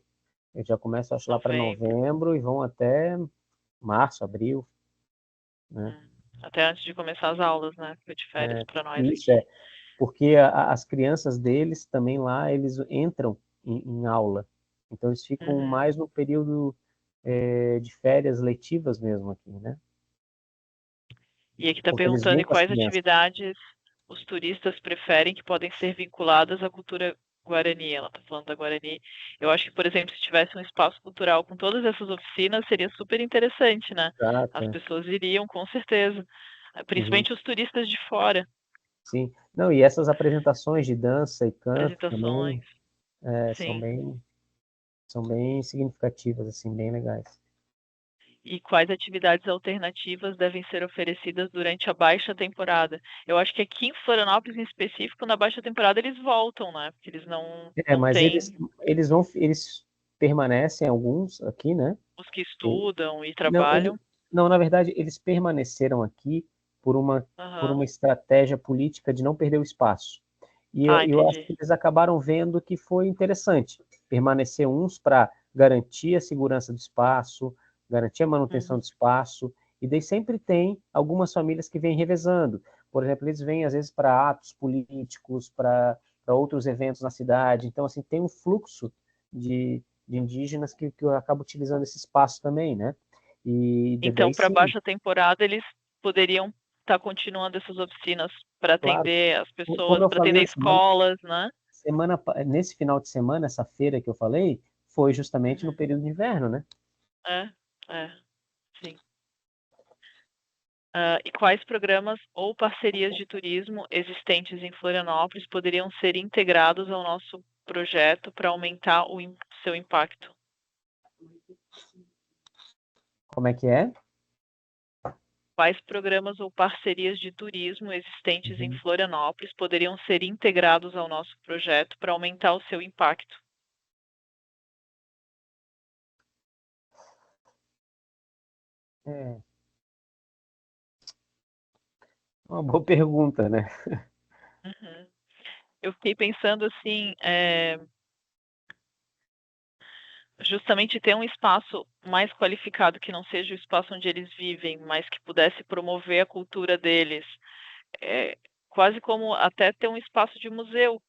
Eles já começam, acho, lá para novembro. novembro e vão até março, abril, né? Até antes de começar as aulas, né? Foi de férias para nós Isso aqui. é, porque as crianças deles também lá, eles entram em aula. Então, eles ficam Uhum. mais no período de férias letivas mesmo aqui, né? E aqui está Porque eles perguntando vêm em com as quais crianças. atividades os turistas preferem que podem ser vinculadas à cultura Guarani. Ela está falando da Guarani. Eu acho que, por exemplo, se tivesse um espaço cultural com todas essas oficinas, seria super interessante, né? Exato, As é. pessoas iriam, com certeza. Uhum, Principalmente os turistas de fora. sim. Não, e essas apresentações de dança e canto também Apresentações, é, são sim. bem, são bem significativas, assim, bem legais. E quais atividades alternativas devem ser oferecidas durante a baixa temporada? Eu acho que aqui em Florianópolis, em específico, na baixa temporada eles voltam, né? Porque eles não Mas têm eles permanecem alguns aqui, né? os que E- estudam e não, trabalham. não, na verdade, eles permaneceram aqui por uma Aham. estratégia política de não perder o espaço. E Ah, eu acho entendi. que eles acabaram vendo que foi interessante permanecer uns para garantir a segurança do espaço, garantir a manutenção Uhum. do espaço, e daí sempre tem algumas famílias que vêm revezando. Por exemplo, eles vêm às vezes para atos políticos, para outros eventos na cidade. Então, assim, tem um fluxo de indígenas que acaba utilizando esse espaço também, né? E Então, daí para sim, baixa temporada, eles poderiam estar continuando essas oficinas para claro. atender as Como pessoas, eu para falei atender na semana, escolas, né? nesse final de semana, essa feira que eu falei, foi justamente no Uhum. período de inverno, né? É, é, sim. E quais programas ou parcerias de turismo existentes em Florianópolis poderiam ser integrados ao nosso projeto para aumentar seu impacto? Como é que é? Quais programas ou parcerias de turismo existentes em Uhum. Florianópolis poderiam ser integrados ao nosso projeto para aumentar o seu impacto? É uma boa pergunta, né? Uhum. Eu fiquei pensando assim, justamente ter um espaço mais qualificado que não seja o espaço onde eles vivem, mas que pudesse promover a cultura deles, é, quase como até ter um espaço de museu,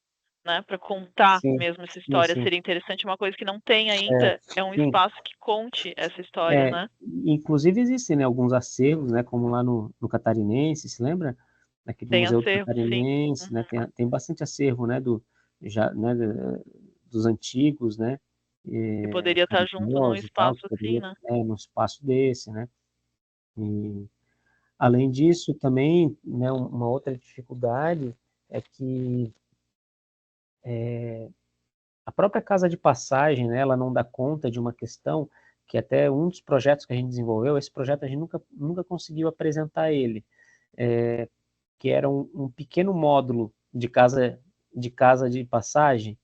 né, para contar Sim, mesmo essa sim, história. sim. Seria interessante. Uma coisa que não tem É, ainda é um sim. espaço que conte essa história, É, né? inclusive existem, né, alguns acervos, né, como lá no Catarinense, se lembra? Naquele Tem Museu do acervo, sim. Catarinense, né, Uhum. tem bastante acervo, né, dos antigos, né, E poderia estar junto num religiosos e tal, espaço que assim, poderia, né? num espaço desse, né. E, além disso, também, né, uma outra dificuldade é que a própria casa de passagem, né, ela não dá conta de uma questão que até um dos projetos que a gente desenvolveu, esse projeto a gente nunca conseguiu apresentar ele, que era um pequeno módulo de casa de passagem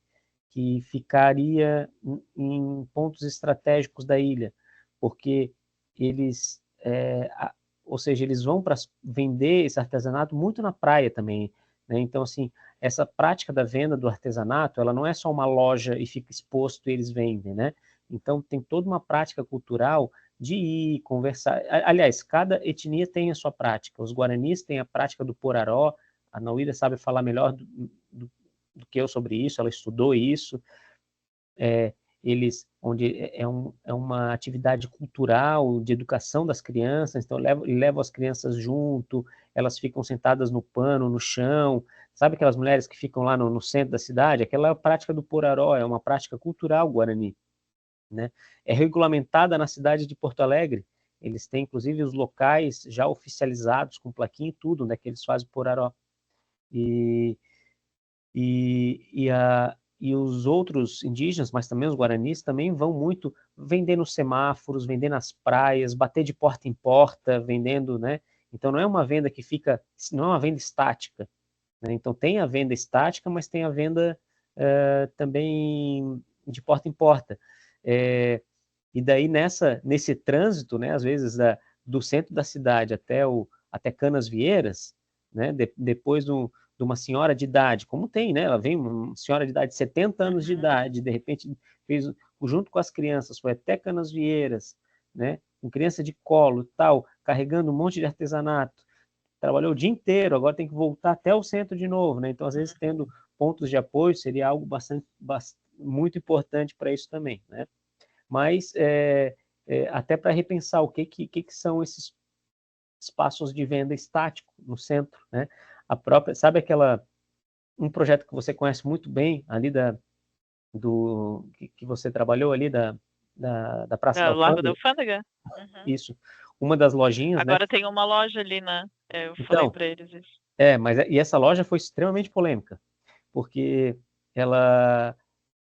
que ficaria em pontos estratégicos da ilha, porque eles, ou seja, eles vão para vender esse artesanato muito na praia também, né? Então, assim, essa prática da venda do artesanato, ela não é só uma loja e fica exposto e eles vendem, né? Então, tem toda uma prática cultural de ir, conversar. Aliás, cada etnia tem a sua prática. Os guaranis têm a prática do poraró, a Nauíra sabe falar melhor do que eu sobre isso, ela estudou isso, onde é uma atividade cultural de educação das crianças, então levam as crianças junto, elas ficam sentadas no pano, no chão, sabe aquelas mulheres que ficam lá no centro da cidade? Aquela é a prática do poraró, é uma prática cultural guarani, né? É regulamentada na cidade de Porto Alegre, eles têm inclusive os locais já oficializados com plaquinha e tudo, né, que eles fazem poraró. E e os outros indígenas, mas também os guaranis, também vão muito vender nos semáforos, vender nas praias, bater de porta em porta, vendendo, né? Então não é uma venda que fica, não é uma venda estática, né? Então tem a venda estática, mas tem a venda também de porta em porta. E daí nesse trânsito, né, às vezes do centro da cidade até Canasvieiras, né, depois de uma senhora de idade, como tem, né, ela vem uma senhora de idade, 70 anos de idade, de repente fez junto com as crianças, foi até Canasvieiras, né, com criança de colo e tal, carregando um monte de artesanato, trabalhou o dia inteiro, agora tem que voltar até o centro de novo, né? Então, às vezes, tendo pontos de apoio seria algo muito importante para isso também, né? Mas até para repensar o que são esses espaços de venda estático no centro, né? Sabe um projeto que você conhece muito bem ali que você trabalhou ali da Praça da Largo da Alfândega? Alfândega? Uhum. Isso. Uma das lojinhas, né? Agora tem uma loja ali, né? Eu falei Então, para eles isso. e essa loja foi extremamente polêmica, porque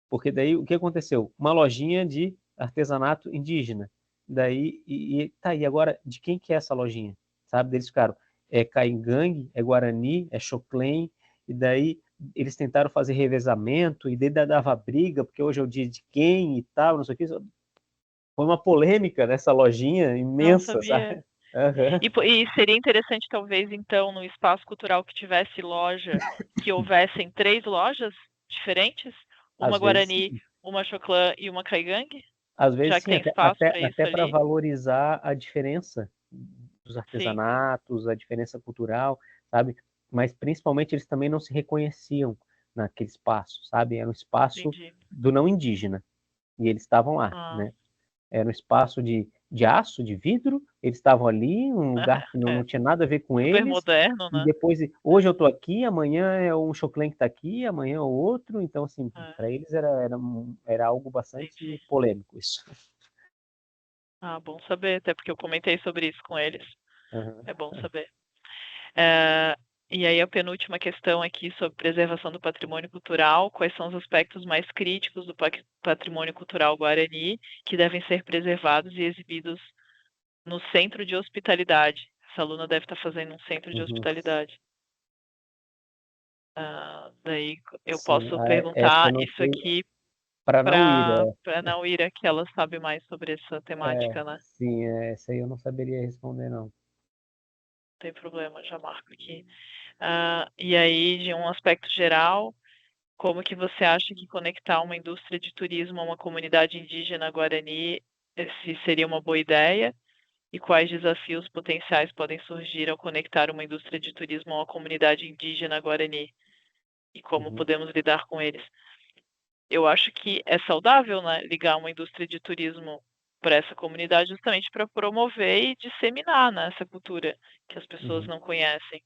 porque daí o que aconteceu? Uma lojinha de artesanato indígena. Daí, tá aí, agora, de quem que é essa lojinha? Sabe? Eles ficaram, é Caingangue, é Guarani, é Choclen, e daí eles tentaram fazer revezamento, e daí dava briga, porque hoje é o dia de quem e tal, não sei o que. Foi uma polêmica nessa lojinha Não imensa, sabia. sabe? Uhum. E seria interessante, talvez, então, no espaço cultural que tivesse loja, que houvessem 3 lojas diferentes? Uma Às vezes Guarani, sim. uma Choclan e uma Caigangue? Às vezes Já que sim, tem espaço para isso até para ali? valorizar a diferença dos Sim, artesanatos, a diferença cultural, sabe? Mas principalmente eles também não se reconheciam naquele espaço, sabe? Era um espaço entendi. do não indígena e eles estavam lá, Ah, né? Era um espaço de aço, de vidro, eles estavam ali, um lugar que não é, tinha nada a ver com super eles, moderno, e né? depois, hoje eu estou aqui, amanhã é um Choclen que está aqui, amanhã é o outro, então, assim, É, para eles era algo entendi. bastante polêmico isso. Ah, bom saber, até porque eu comentei sobre isso com eles. Uhum. É bom saber. É, e aí a penúltima questão aqui sobre preservação do patrimônio cultural, quais são os aspectos mais críticos do patrimônio cultural guarani que devem ser preservados e exibidos no centro de hospitalidade? Essa aluna deve estar fazendo um centro de Uhum. hospitalidade. Daí eu Sim, posso essa perguntar eu não isso sei aqui para não ir. para a Nauíra, que ela sabe mais sobre essa temática, né? Sim, essa aí eu não saberia responder, não. Não tem problema, já marco aqui. E aí, de um aspecto geral, como que você acha que conectar uma indústria de turismo a uma comunidade indígena guarani se seria uma boa ideia? E quais desafios potenciais podem surgir ao conectar uma indústria de turismo a uma comunidade indígena guarani? E como Uhum. podemos lidar com eles? Eu acho que é saudável, né, ligar uma indústria de turismo para essa comunidade justamente para promover e disseminar, né, essa cultura que as pessoas Uhum. não conhecem.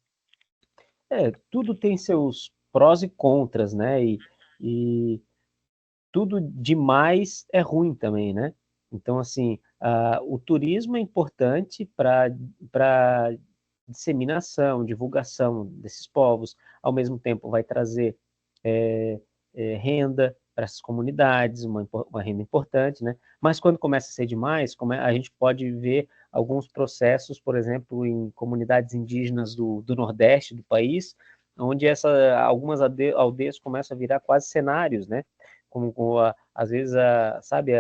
Tudo tem seus prós e contras, né? E tudo demais é ruim também, né? Então, assim, o turismo é importante para disseminação, divulgação desses povos, ao mesmo tempo vai trazer renda para essas comunidades, uma renda importante, né? Mas quando começa a ser demais, a gente pode ver alguns processos, por exemplo, em comunidades indígenas do Nordeste do país, onde algumas aldeias começam a virar quase cenários, né? Como às vezes, sabe,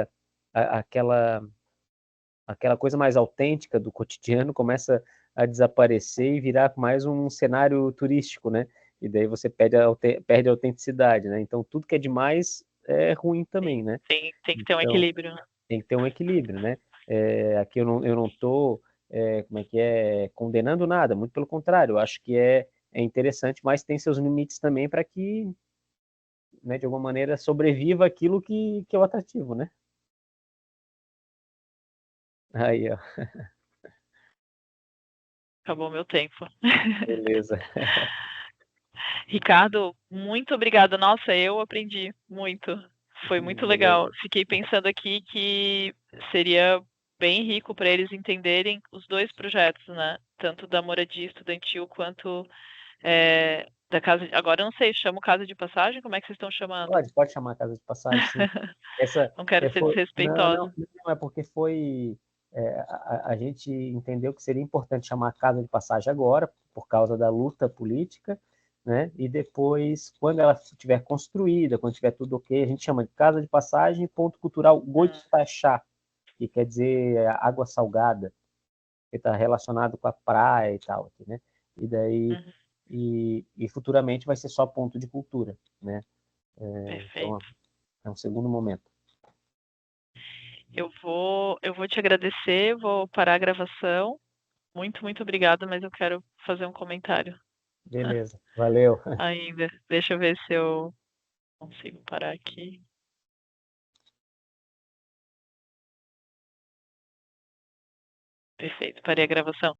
aquela coisa mais autêntica do cotidiano começa a desaparecer e virar mais um cenário turístico, né? E daí você perde a autenticidade, né? Então tudo que é demais é ruim também, Sim, né? tem que ter um Então equilíbrio, né? tem que ter um equilíbrio, né? Aqui eu não tô, como é que é, condenando nada, muito pelo contrário, eu acho que é interessante, mas tem seus limites também para que, né, de alguma maneira sobreviva aquilo que é o atrativo, né? Aí, ó, Acabou meu tempo. beleza. Ricardo, muito obrigada. Nossa, eu aprendi muito. Foi muito legal. Beleza. Fiquei pensando aqui que seria bem rico para eles entenderem os dois projetos, né? Tanto da moradia estudantil quanto da casa. Agora eu não sei, chamo casa de passagem? Como é que vocês estão chamando? Pode chamar a casa de passagem, sim. Essa Não quero ser não, desrespeitosa. não, é porque a gente entendeu que seria importante chamar a casa de passagem agora, por causa da luta política, né? E depois, quando ela estiver construída, quando tiver tudo ok, a gente chama de casa de passagem, ponto cultural Hum, Goitachá, que quer dizer água salgada, que está relacionado com a praia e tal, aqui, né? E daí, Uhum. e futuramente vai ser só ponto de cultura, né? Então, Perfeito. é um segundo momento. Eu vou te agradecer, vou parar a gravação. Muito, muito obrigada, mas eu quero fazer um comentário Beleza, valeu. ainda. Deixa eu ver se eu consigo parar aqui. Perfeito, parei a gravação.